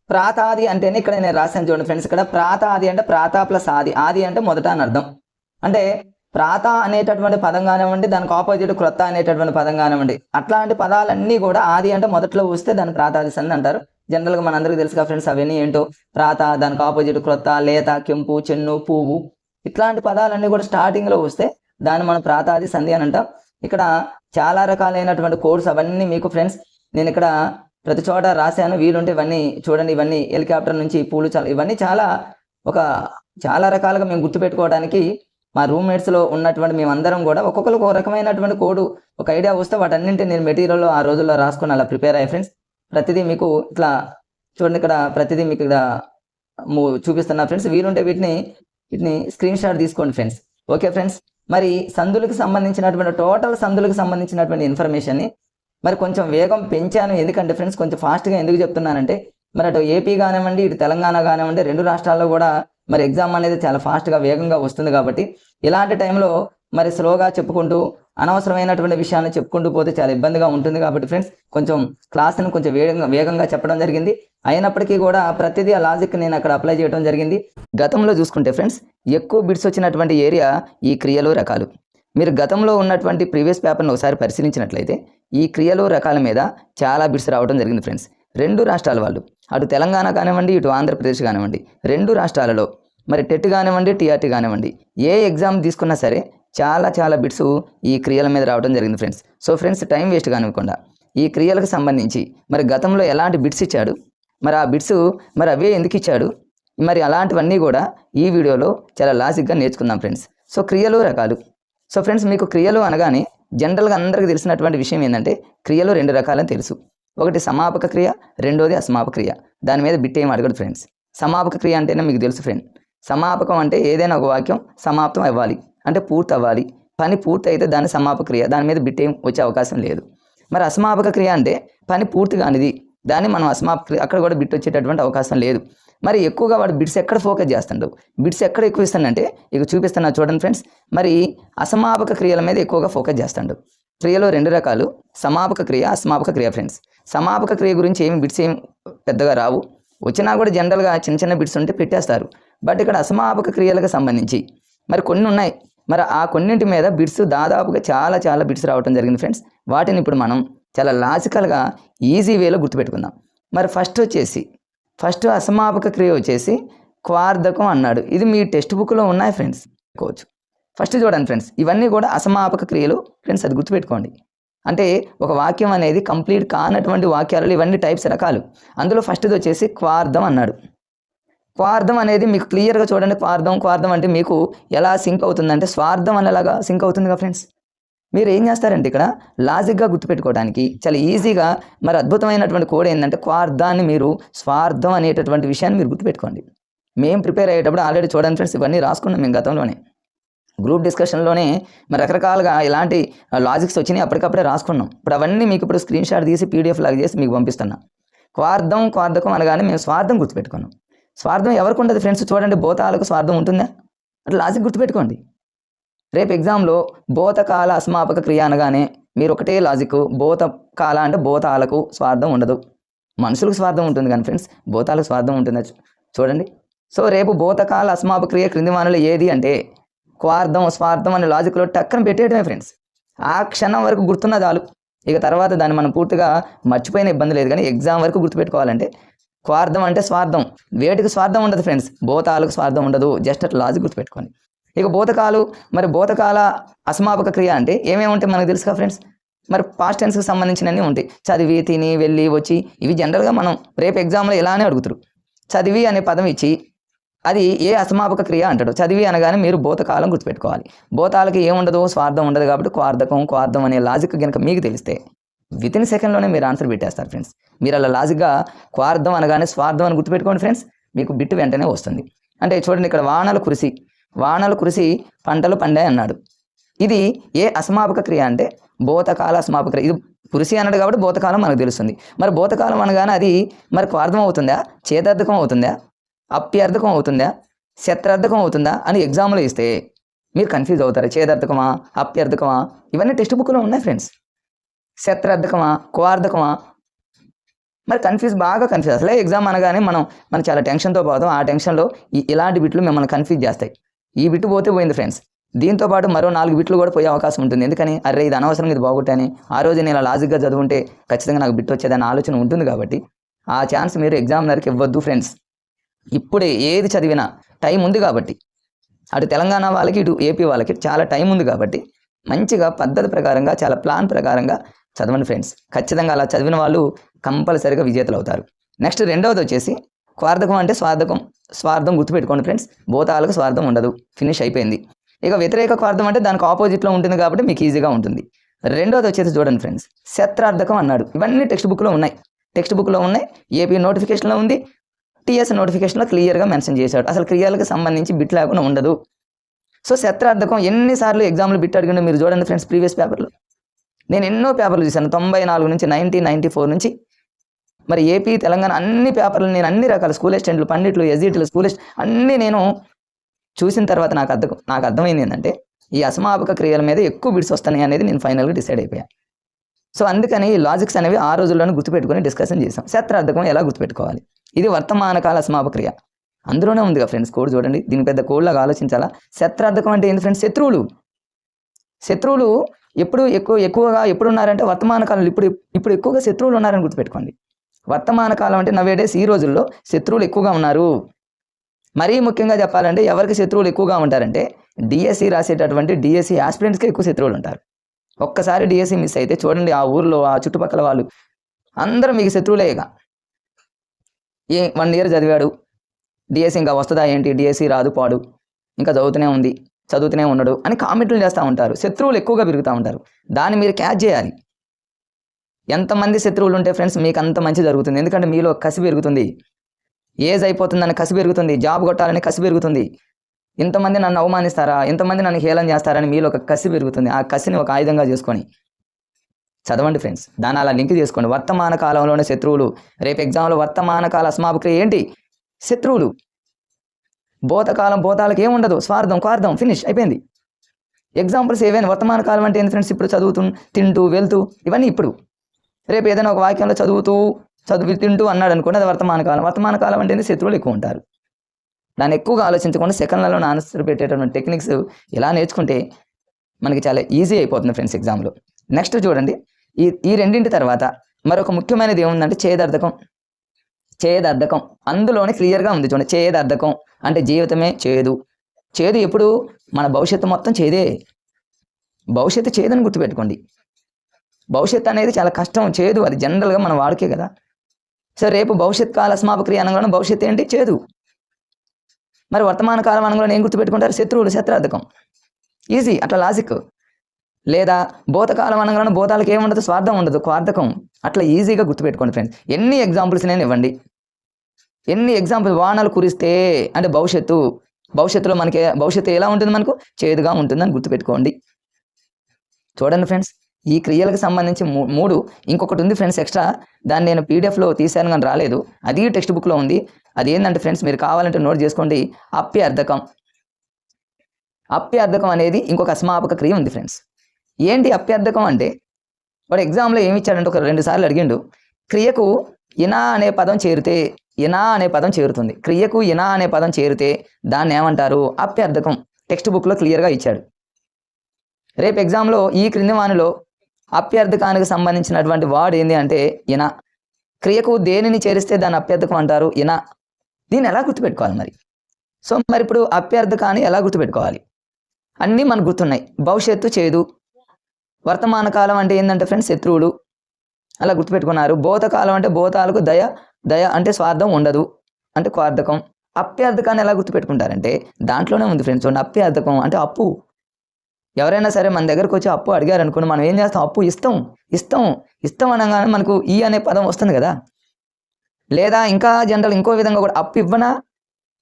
ప్రాతాది అంటేనే ఇక్కడ నేను రాశాను చూడండి ఫ్రెండ్స్. ఇక్కడ ప్రాతాది అంటే ప్రాత ప్లస్ ఆది, ఆది అంటే మొదట అని అర్థం. అంటే ప్రాత అనేటటువంటి పదం కానివ్వండి, దానికి ఆపోజిట్ క్రొత్త అనేటటువంటి పదం కానివ్వండి, అట్లాంటి పదాలన్నీ కూడా ఆది అంటే మొదట్లో వస్తే దాన్ని ప్రాతాది సంధి అంటారు. జనరల్గా మనందరికీ తెలుసుగా ఫ్రెండ్స్ అవన్నీ ఏంటో, ప్రాత, దానికి ఆపోజిట్ క్రొత్త, లేత, కెంపు, చెన్ను, పువ్వు, ఇట్లాంటి పదాలన్నీ కూడా స్టార్టింగ్లో వస్తే దాన్ని మనం ప్రాతాది సంధి అని అంటాం. ఇక్కడ చాలా రకాలైనటువంటి కోడ్స్ అవన్నీ మీకు ఫ్రెండ్స్ నేను ఇక్కడ ప్రతి చోట రాశాను, వీలుంటే ఇవన్నీ చూడండి. ఇవన్నీ హెలికాప్టర్ నుంచి పూలు, ఇవన్నీ చాలా రకాలుగా మేము గుర్తుపెట్టుకోవడానికి మా రూమ్మేట్స్లో ఉన్నటువంటి మేమందరం కూడా ఒక్కొక్కరికి ఒక రకమైనటువంటి కోడ్, ఒక ఐడియా వస్తే వాటన్నింటినీ నేను మెటీరియల్లో ఆ రోజుల్లో రాసుకొని అలా ప్రిపేర్ అయ్యాయి ఫ్రెండ్స్. ప్రతిదీ మీకు ఇట్లా చూడండి, ఇక్కడ ప్రతిదీ మీకు ఇక్కడ చూపిస్తున్నా ఫ్రెండ్స్. వీలుంటే వీటిని స్క్రీన్ షాట్ తీసుకోండి ఫ్రెండ్స్. ఓకే ఫ్రెండ్స్, మరి సందులకు సంబంధించినటువంటి టోటల్ సందులకు సంబంధించినటువంటి ఇన్ఫర్మేషన్ని మరి కొంచెం వేగం పెంచాను. ఎందుకంటే ఫ్రెండ్స్ కొంచెం ఫాస్ట్గా ఎందుకు చెప్తున్నానంటే, మరి అటు ఏపీ కానివ్వండి, ఇటు తెలంగాణ కానివ్వండి, రెండు రాష్ట్రాల్లో కూడా మరి ఎగ్జామ్ అనేది చాలా ఫాస్ట్గా వేగంగా వస్తుంది. కాబట్టి ఇలాంటి టైంలో మరి స్లోగా చెప్పుకుంటూ అనవసరమైనటువంటి విషయాలను చెప్పుకుంటూ పోతే చాలా ఇబ్బందిగా ఉంటుంది. కాబట్టి ఫ్రెండ్స్ కొంచెం క్లాస్ని కొంచెం వేగంగా చెప్పడం జరిగింది. అయినప్పటికీ కూడా ప్రతిదీ ఆ లాజిక్ నేను అక్కడ అప్లై చేయడం జరిగింది. గతంలో చూసుకుంటే ఫ్రెండ్స్ ఎక్కువ బిట్స్ వచ్చినటువంటి ఏరియా ఈ క్రియలు రకాలు. మీరు గతంలో ఉన్నటువంటి ప్రీవియస్ పేపర్ని ఒకసారి పరిశీలించినట్లయితే ఈ క్రియలు రకాల మీద చాలా బిట్స్ రావడం జరిగింది ఫ్రెండ్స్. రెండు రాష్ట్రాల వాళ్ళు, అటు తెలంగాణ కానివ్వండి, ఇటు ఆంధ్రప్రదేశ్ కానివ్వండి, రెండు రాష్ట్రాలలో మరి టెట్ కానివ్వండి, టీఆర్టీ కానివ్వండి, ఏ ఎగ్జామ్ తీసుకున్నా సరే చాలా బిట్స్ ఈ క్రియల మీద రావడం జరిగింది friends. So friends time waste కానివ్వకుండా ఈ క్రియలకు సంబంధించి మరి గతంలో ఎలాంటి బిట్స్ ఇచ్చాడు, మరి ఆ బిట్స్ మరి అవే ఎందుకు ఇచ్చాడు, మరి అలాంటివన్నీ కూడా ఈ వీడియోలో చాలా లాజిక్గా నేర్చుకుందాం ఫ్రెండ్స్. సో క్రియలు రకాలు. సో ఫ్రెండ్స్ మీకు క్రియలు అనగానే జనరల్గా అందరికీ తెలిసినటువంటి విషయం ఏంటంటే క్రియలు రెండు రకాలని తెలుసు. ఒకటి సమాపక క్రియ, రెండోది అసమాపక క్రియ. దాని మీద బిట్ ఏం అడగదు ఫ్రెండ్స్. సమాపక క్రియ అంటేనే మీకు తెలుసు ఫ్రెండ్. సమాపకం అంటే ఏదైనా ఒక వాక్యం సమాప్తం అవ్వాలి, అంటే పూర్తి అవ్వాలి, పని పూర్తి అయితే దాన్ని సమాపక క్రియ, దాని మీద బిట్ ఏం వచ్చే అవకాశం లేదు. మరి అసమాపక క్రియ అంటే పని పూర్తి కానిది, దాన్ని మనం అసమాపక క్రియ, అక్కడ కూడా బిట్ వచ్చేటటువంటి అవకాశం లేదు. మరి ఎక్కువగా వాడు బిట్స్ ఎక్కడ ఫోకస్ చేస్తాడు, బిట్స్ ఎక్కడ ఎక్కువ ఇస్తాడంటే ఇక చూపిస్తున్నా చూడండి ఫ్రెండ్స్. మరి అసమాపక క్రియల మీద ఎక్కువగా ఫోకస్ చేస్తాడు. క్రియలో రెండు రకాలు, సమాపక క్రియ, అసమాపక క్రియ ఫ్రెండ్స్. సమాపక క్రియ గురించి ఏమి బిట్స్ ఏం పెద్దగా రావు, వచ్చినా కూడా జనరల్గా చిన్న బిట్స్ ఉంటే పెట్టేస్తారు. బట్ ఇక్కడ అసమాపక క్రియలకు సంబంధించి మరి కొన్ని ఉన్నాయి. మరి ఆ కొన్నింటి మీద బిట్స్ దాదాపుగా చాలా బిట్స్ రావడం జరిగింది ఫ్రెండ్స్. వాటిని ఇప్పుడు మనం చాలా లాజికల్గా ఈజీ వేలో గుర్తుపెట్టుకుందాం. మరి ఫస్ట్ అసమాపక క్రియ వచ్చేసి క్వార్ధకం అన్నాడు. ఇది మీ టెక్స్ట్ బుక్లో ఉన్నాయి ఫ్రెండ్స్, కోవచ్చు. ఫస్ట్ చూడండి ఫ్రెండ్స్, ఇవన్నీ కూడా అసమాపక క్రియలు ఫ్రెండ్స్, అది గుర్తుపెట్టుకోండి. అంటే ఒక వాక్యం అనేది కంప్లీట్ కానటువంటి వాక్యాలలో ఇవన్నీ టైప్స్ రకాలు. అందులో ఫస్ట్ది వచ్చేసి క్వార్ధం అన్నాడు. క్వార్ధం అనేది మీకు క్లియర్గా చూడండి. క్వార్ధం అంటే మీకు ఎలా సింక్ అవుతుందంటే స్వార్థం అనేలాగా సింక్ అవుతుందిగా ఫ్రెండ్స్. మీరు ఏం చేస్తారంటే ఇక్కడ లాజిక్గా గుర్తుపెట్టుకోవడానికి చాలా ఈజీగా మరి అద్భుతమైనటువంటి కోడ్ ఏంటంటే క్వార్ధాన్ని మీరు స్వార్థం అనేటటువంటి విషయాన్ని మీరు గుర్తుపెట్టుకోండి. మేము ప్రిపేర్ అయ్యేటప్పుడు ఆల్రెడీ చూడండి ఫ్రెండ్స్, ఇవన్నీ రాసుకున్నాం మేము గతంలోనే. గ్రూప్ డిస్కషన్లోనే మరి రకరకాలుగా ఇలాంటి లాజిక్స్ వచ్చినాయి, అప్పటికప్పుడే రాసుకున్నాం. ఇప్పుడు అవన్నీ మీకు ఇప్పుడు స్క్రీన్ షాట్ తీసి పీడిఎఫ్ లాగా చేసి మీకు పంపిస్తున్నాం. క్వార్ధకం అనగానే మేము స్వార్థం గుర్తుపెట్టుకున్నాం. స్వార్థం ఎవరికి ఉండదు ఫ్రెండ్స్, చూడండి భూతాలకు స్వార్థం ఉంటుందా, అట్లా లాజిక్ గుర్తుపెట్టుకోండి. రేపు ఎగ్జామ్లో భూతకాల అసమాపక క్రియ అనగానే మీరు ఒకటే లాజిక్, భూతకాల అంటే భూతాలకు స్వార్థం ఉండదు, మనుషులకు స్వార్థం ఉంటుంది కానీ ఫ్రెండ్స్ భూతాలకు స్వార్థం ఉంటుందా చూడండి. సో రేపు భూతకాల అసమాపక క్రియ క్రింది వానలో ఏది అంటే క్వార్ధం స్వార్థం అనే లాజిక్లో టక్కన పెట్టేయడమే ఫ్రెండ్స్. ఆ క్షణం వరకు గుర్తున్న చాలు, ఇక తర్వాత దాన్ని మనం పూర్తిగా మర్చిపోయిన ఇబ్బంది లేదు. కానీ ఎగ్జామ్ వరకు గుర్తుపెట్టుకోవాలంటే క్వార్ధం అంటే స్వార్థం, వేటికి స్వార్థం ఉండదు ఫ్రెండ్స్, భూతాలకు స్వార్థం ఉండదు. జస్ట్ అట్లా లాజిక్ గుర్తుపెట్టుకోండి. ఇక భూతకాల అసమాపక క్రియ అంటే ఏమేమి ఉంటాయి మనకు తెలుసుగా ఫ్రెండ్స్. మరి పాస్ట్ టెన్స్కి సంబంధించినవి ఉంటాయి, చదివి, తిని, వెళ్ళి, వచ్చి. ఇవి జనరల్గా మనం రేపు ఎగ్జామ్లో ఇలానే అడుగుతారు. చదివి అనే పదం ఇచ్చి అది ఏ అసమాపక క్రియ అంటాడు. చదివి అనగానే మీరు భూతకాలం గుర్తుపెట్టుకోవాలి. భూతాలకి ఏముండదు, స్వార్థం ఉండదు కాబట్టి క్వార్థం అనే లాజిక్ కనుక మీకు తెలిస్తే వితిన్ సెకండ్లోనే మీరు ఆన్సర్ పెట్టేస్తారు ఫ్రెండ్స్. మీరు అలా లాజిక్గా క్వార్థం అనగానే స్వార్థం అని గుర్తుపెట్టుకోండి ఫ్రెండ్స్, మీకు బిట్టు వెంటనే వస్తుంది. అంటే చూడండి, ఇక్కడ వానలు కురిసి పంటలు పండాయి అన్నాడు. ఇది ఏ అసమాపక క్రియ అంటే భూతకాల అసమాపక క్రియ. ఇది కురిసి అన్నాడు కాబట్టి భూతకాలం మనకు తెలుస్తుంది. మరి భూతకాలం అనగానే అది మరి క్వార్థం అవుతుందా, చేతార్థకం అవుతుందా, అప్యర్థకం అవుతుందా, శత్రార్థకం అవుతుందా అని ఎగ్జామ్లో ఇస్తే మీరు కన్ఫ్యూజ్ అవుతారు. చేదార్థకమా, అప్యర్థకమా, ఇవన్నీ టెక్స్ట్ బుక్లో ఉన్నాయి ఫ్రెండ్స్. శత్రార్థకమా, క్వార్థకమా, మరి బాగా కన్ఫ్యూజ్. అసలే ఎగ్జామ్ అనగానే మనం చాలా టెన్షన్తో పోతాం. ఆ టెన్షన్లో ఇలాంటి బిట్లు మిమ్మల్ని కన్ఫ్యూజ్ చేస్తాయి. ఈ బిట్టు పోతే పోయింది ఫ్రెండ్స్. దీంతో పాటు మరో 4 బిట్లు కూడా పోయే అవకాశం ఉంటుంది. ఎందుకని, అరే ఇది అనవసరంగా ఇది బాగుంటాయని ఆ రోజు నేను లాజిక్గా చదువుంటే ఖచ్చితంగా నాకు బిట్టు వచ్చేదని ఆలోచన ఉంటుంది. కాబట్టి ఆ ఛాన్స్ మీరు ఎగ్జామినర్కి ఇవ్వద్దు ఫ్రెండ్స్. ఇప్పుడే ఏది చదివినా టైం ఉంది కాబట్టి, అటు తెలంగాణ వాళ్ళకి ఇటు ఏపీ వాళ్ళకి చాలా టైం ఉంది కాబట్టి మంచిగా పద్ధతి ప్రకారంగా చాలా ప్లాన్ ప్రకారంగా చదవండి ఫ్రెండ్స్. ఖచ్చితంగా అలా చదివిన వాళ్ళు కంపల్సరిగా విజేతలు అవుతారు. నెక్స్ట్ రెండవది వచ్చేసి క్వార్థకం అంటే స్వార్థం గుర్తుపెట్టుకోండి ఫ్రెండ్స్. భూతాలకు స్వార్థం ఉండదు, ఫినిష్ అయిపోయింది. ఇక వ్యతిరేక క్వార్థం అంటే దానికి ఆపోజిట్లో ఉంటుంది కాబట్టి మీకు ఈజీగా ఉంటుంది. రెండవది వచ్చేసి చూడండి ఫ్రెండ్స్, శత్రార్థకం అన్నాడు. ఇవన్నీ టెక్స్ట్ బుక్లో ఉన్నాయి. ఏపీ నోటిఫికేషన్లో ఉంది, టీఎస్ నోటిఫికేషన్లో క్లియర్గా మెన్షన్ చేశాడు. అసలు క్రియలకు సంబంధించి బిట్ లేకుండా ఉండదు. సో శత్రార్థకం ఎన్నిసార్లు ఎగ్జామ్లో బిట్ అడిగిండో మీరు చూడండి ఫ్రెండ్స్. ప్రీవియస్ పేపర్లో నేను ఎన్నో పేపర్లు చూశాను, 94 నుంచి 1994 నుంచి. మరి ఏపీ తెలంగాణ అన్ని పేపర్లు నేను అన్ని రకాల స్కూల్ అసిస్టెంట్లు, పండిట్లు, ఎస్జిటీలు, అన్నీ నేను చూసిన తర్వాత నాకు అర్థమైంది ఏంటంటే ఈ అసమాపక క్రియల మీద ఎక్కువ బిట్స్ వస్తాయి అనేది నేను ఫైనల్గా డిసైడ్ అయిపోయాను. సో అందుకని ఈ లాజిక్స్ అనేవి ఆ రోజుల్లోనే గుర్తుపెట్టుకొని డిస్కషన్ చేసాం. శత్రార్థకం ఎలా గుర్తుపెట్టుకోవాలి, ఇది వర్తమానకాల అసమాపక క్రియ అందులోనే ఉందిగా ఫ్రెండ్స్. కోడ్ చూడండి, దీని పెద్ద కోడ్లాగా ఆలోచించాలా. శత్రార్థకం అంటే ఏంటి ఫ్రెండ్స్, శత్రువులు ఎక్కువగా ఎప్పుడు ఉన్నారంటే వర్తమాన కాలంలో. ఇప్పుడు ఎక్కువగా శత్రువులు ఉన్నారని గుర్తుపెట్టుకోండి. వర్తమాన కాలం అంటే నవేడేస్ ఈ రోజుల్లో శత్రువులు ఎక్కువగా ఉన్నారు. మరీ ముఖ్యంగా చెప్పాలంటే ఎవరికి శత్రువులు ఎక్కువగా ఉంటారంటే డిఎస్సి రాసేటటువంటి డిఎస్సి ఆస్పిరెంట్స్కి ఎక్కువ శత్రువులు ఉంటారు. ఒక్కసారి డిఎస్సి మిస్ అయితే చూడండి, ఆ ఊర్లో ఆ చుట్టుపక్కల వాళ్ళు అందరూ మీకు శత్రువులే. ఇక 1 ఇయర్ చదివాడు, డిఎస్సి ఇంకా వస్తుందా ఏంటి, డిఎస్సి రాదు పాడు, ఇంకా చదువుతూనే ఉండడు అని కామెంట్లు చేస్తూ ఉంటారు. శత్రువులు ఎక్కువగా పెరుగుతూ ఉంటారు. దాన్ని మీరు క్యాచ్ చేయాలి. ఎంతమంది శత్రువులు ఉంటే ఫ్రెండ్స్ మీకు అంత మంచి జరుగుతుంది. ఎందుకంటే మీలో కసి పెరుగుతుంది, ఏజ్ అయిపోతుందని కసి పెరుగుతుంది, జాబ్ కొట్టాలని కసి పెరుగుతుంది. ఇంతమంది నన్ను అవమానిస్తారా, ఇంతమంది నన్ను హేళన చేస్తారని మీలో ఒక కసి పెరుగుతుంది. ఆ కసిని ఒక ఆయుధంగా చేసుకొని చదవండి ఫ్రెండ్స్. దాన్ని అలా లింక్ చేసుకోండి. వర్తమాన కాలంలోనే శత్రువులు. రేపు ఎగ్జామ్లో వర్తమాన కాల అసమాపక ఏంటి, శత్రువులు. భూతాలకు ఏముండదు, స్వార్థం, క్వార్థం, ఫినిష్ అయిపోయింది. ఎగ్జాంపుల్స్ ఏవైనా వర్తమాన కాలం అంటే ఏంటి ఫ్రెండ్స్, ఇప్పుడు తింటూ వెళ్తూ ఇవన్నీ. ఇప్పుడు రేపు ఏదైనా ఒక వాక్యంలో తింటూ అన్నాడు అనుకోండి, అది వర్తమాన కాలం అంటే శత్రువులు ఎక్కువ ఉంటారు. దాన్ని ఎక్కువగా ఆలోచించకుండా సెకండ్లలో ఆన్సర్ పెట్టేటటువంటి టెక్నిక్స్ ఇలా నేర్చుకుంటే మనకి చాలా ఈజీ అయిపోతుంది ఫ్రెండ్స్ ఎగ్జామ్లో. నెక్స్ట్ చూడండి, ఈ రెండింటి తర్వాత మరొక ముఖ్యమైనది ఏముందంటే చేదర్థకం. అందులోనే క్లియర్గా ఉంది చూడండి. చేదర్థకం అంటే జీవితమే చేదు. ఎప్పుడు మన భవిష్యత్తు మొత్తం భవిష్యత్తు చేదని గుర్తుపెట్టుకోండి. భవిష్యత్తు అనేది చాలా కష్టం, చేదు, అది జనరల్గా మనం వాడుకే కదా. సో రేపు భవిష్యత్ కాల అసమాపక క్రియ అనగానే భవిష్యత్తు ఏంటి, చేదు. మరి వర్తమాన కాలం అనగానే ఏం గుర్తుపెట్టుకుంటారు, శత్రువులు, శత్రార్థకం. ఈజీ, అట్లా లాజిక్. లేదా భూతకాలం అనగానే భూతాలకు ఏముండదు, స్వార్థం ఉండదు, క్వార్థకం. అట్లా ఈజీగా గుర్తుపెట్టుకోండి ఫ్రెండ్స్. ఎన్ని ఎగ్జాంపుల్స్ నేను ఇవ్వండి, ఎన్ని ఎగ్జాంపుల్స్. వానలు కురిస్తే అంటే భవిష్యత్తులో మనకి భవిష్యత్తు ఎలా ఉంటుంది, మనకు చేదుగా ఉంటుందని గుర్తుపెట్టుకోండి. చూడండి ఫ్రెండ్స్, ఈ క్రియలకు సంబంధించి 3. ఇంకొకటి ఉంది ఫ్రెండ్స్ ఎక్స్ట్రా, దాన్ని నేను పీడిఎఫ్లో తీశాను కానీ రాలేదు, అది టెక్స్ట్ బుక్లో ఉంది. అది ఏంటంటే ఫ్రెండ్స్, మీరు కావాలంటే నోట్ చేసుకోండి. అప్యర్థకం అనేది ఇంకొక అసమాపక క్రియ ఉంది ఫ్రెండ్స్. ఏంటి అప్యర్థకం అంటే, వాడు ఎగ్జామ్లో ఏమి ఇచ్చాడంటే ఒక 2 సార్లు అడిగిండు. క్రియకు ఇనా అనే పదం చేరుతుంది. క్రియకు ఇనా అనే పదం చేరితే దాన్ని ఏమంటారు, అప్యర్థకం. టెక్స్ట్ బుక్లో క్లియర్గా ఇచ్చాడు. రేపు ఎగ్జామ్లో ఈ క్రింది వానిలో అప్యర్థకానికి సంబంధించినటువంటి వాడు ఏంది అంటే ఇనా. క్రియకు దేనిని చేరిస్తే దాన్ని అప్యర్థకం అంటారు, ఇనా. దీన్ని ఎలా గుర్తుపెట్టుకోవాలి మరి? సో మరి ఇప్పుడు అప్యర్థకాన్ని ఎలా గుర్తుపెట్టుకోవాలి? అన్నీ మనకు గుర్తున్నాయి. భవిష్యత్తు చేదు, వర్తమాన కాలం అంటే ఏంటంటే ఫ్రెండ్స్ శత్రువులు, అలా గుర్తుపెట్టుకున్నారు. భూతకాలం అంటే భూతాలకు దయ అంటే స్వార్థం ఉండదు అంటే క్వార్థకం. అప్యర్థకాన్ని ఎలా గుర్తుపెట్టుకుంటారంటే దాంట్లోనే ఉంది ఫ్రెండ్స్. చూడండి, అప్యర్థకం అంటే అప్పు. ఎవరైనా సరే మన దగ్గరకు వచ్చి అప్పు అడిగారు అనుకోండి, మనం ఏం చేస్తాం? అప్పు ఇస్తాం అనగానే మనకు ఈ అనే పదం వస్తుంది కదా. లేదా ఇంకా జనరల్ ఇంకో విధంగా కూడా అప్పు ఇవ్వనా,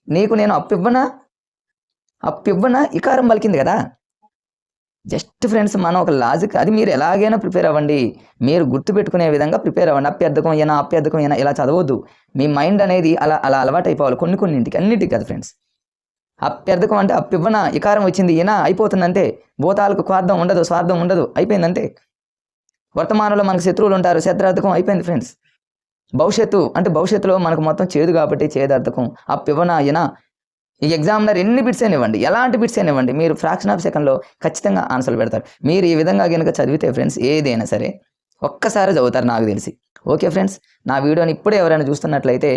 నీకు నేను అప్పు ఇవ్వనా ఇకారం పలికింది కదా. జస్ట్ ఫ్రెండ్స్ మనం ఒక లాజిక్, అది మీరు ఎలాగైనా ప్రిపేర్ అవ్వండి, మీరు గుర్తుపెట్టుకునే విధంగా ప్రిపేర్ అవ్వండి. అప్యర్థకం ఏనా ఇలా చదవద్దు. మీ మైండ్ అనేది అలా అలవాటు అయిపోవాలి కొన్నింటికి, అన్నింటికి కదా ఫ్రెండ్స్. అప్యర్థకం అంటే అప్పివ్వన ఇకారం వచ్చింది, ఈయన అయిపోతుందంటే. భూతాలకు స్వార్థం ఉండదు, అయిపోయిందంటే. వర్తమానంలో మనకు శత్రువులు ఉంటారు, శత్రార్థకం అయిపోయింది ఫ్రెండ్స్. భవిష్యత్తు అంటే భవిష్యత్తులో మనకు మొత్తం చేదు కాబట్టి చేదార్థకం. అప్పివ్వన ఈయన. ఈ ఎగ్జామినర్ ఎన్ని బిట్స్ అయినా ఇవ్వండి, ఎలాంటి బిట్స్ అయినా ఇవ్వండి, మీరు ఫ్రాక్షన్ ఆఫ్ సెకండ్లో ఖచ్చితంగా ఆన్సర్లు పెడతారు. మీరు ఈ విధంగా కనుక చదివితే ఫ్రెండ్స్ ఏదైనా సరే ఒక్కసారి చదువుతారు నాకు తెలిసి. ఓకే ఫ్రెండ్స్, నా వీడియోని ఇప్పుడే ఎవరైనా చూస్తున్నట్లయితే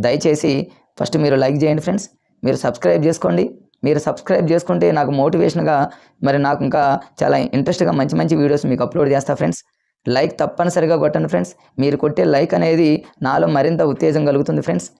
దయచేసి ఫస్ట్ మీరు లైక్ చేయండి ఫ్రెండ్స్. మీరు సబ్స్క్రైబ్ చేసుకోండి. మీరు సబ్స్క్రైబ్ చేసుకుంటే నాకు మోటివేషన్గా, మరి నాకు ఇంకా చాలా ఇంట్రెస్ట్గా మంచి వీడియోస్ మీకు అప్లోడ్ చేస్తా ఫ్రెండ్స్. లైక్ తప్పనిసరిగా కొట్టండి ఫ్రెండ్స్. మీరు కొట్టే లైక్ అనేది నాలో మరింత ఉత్తేజం కలుగుతుంది ఫ్రెండ్స్.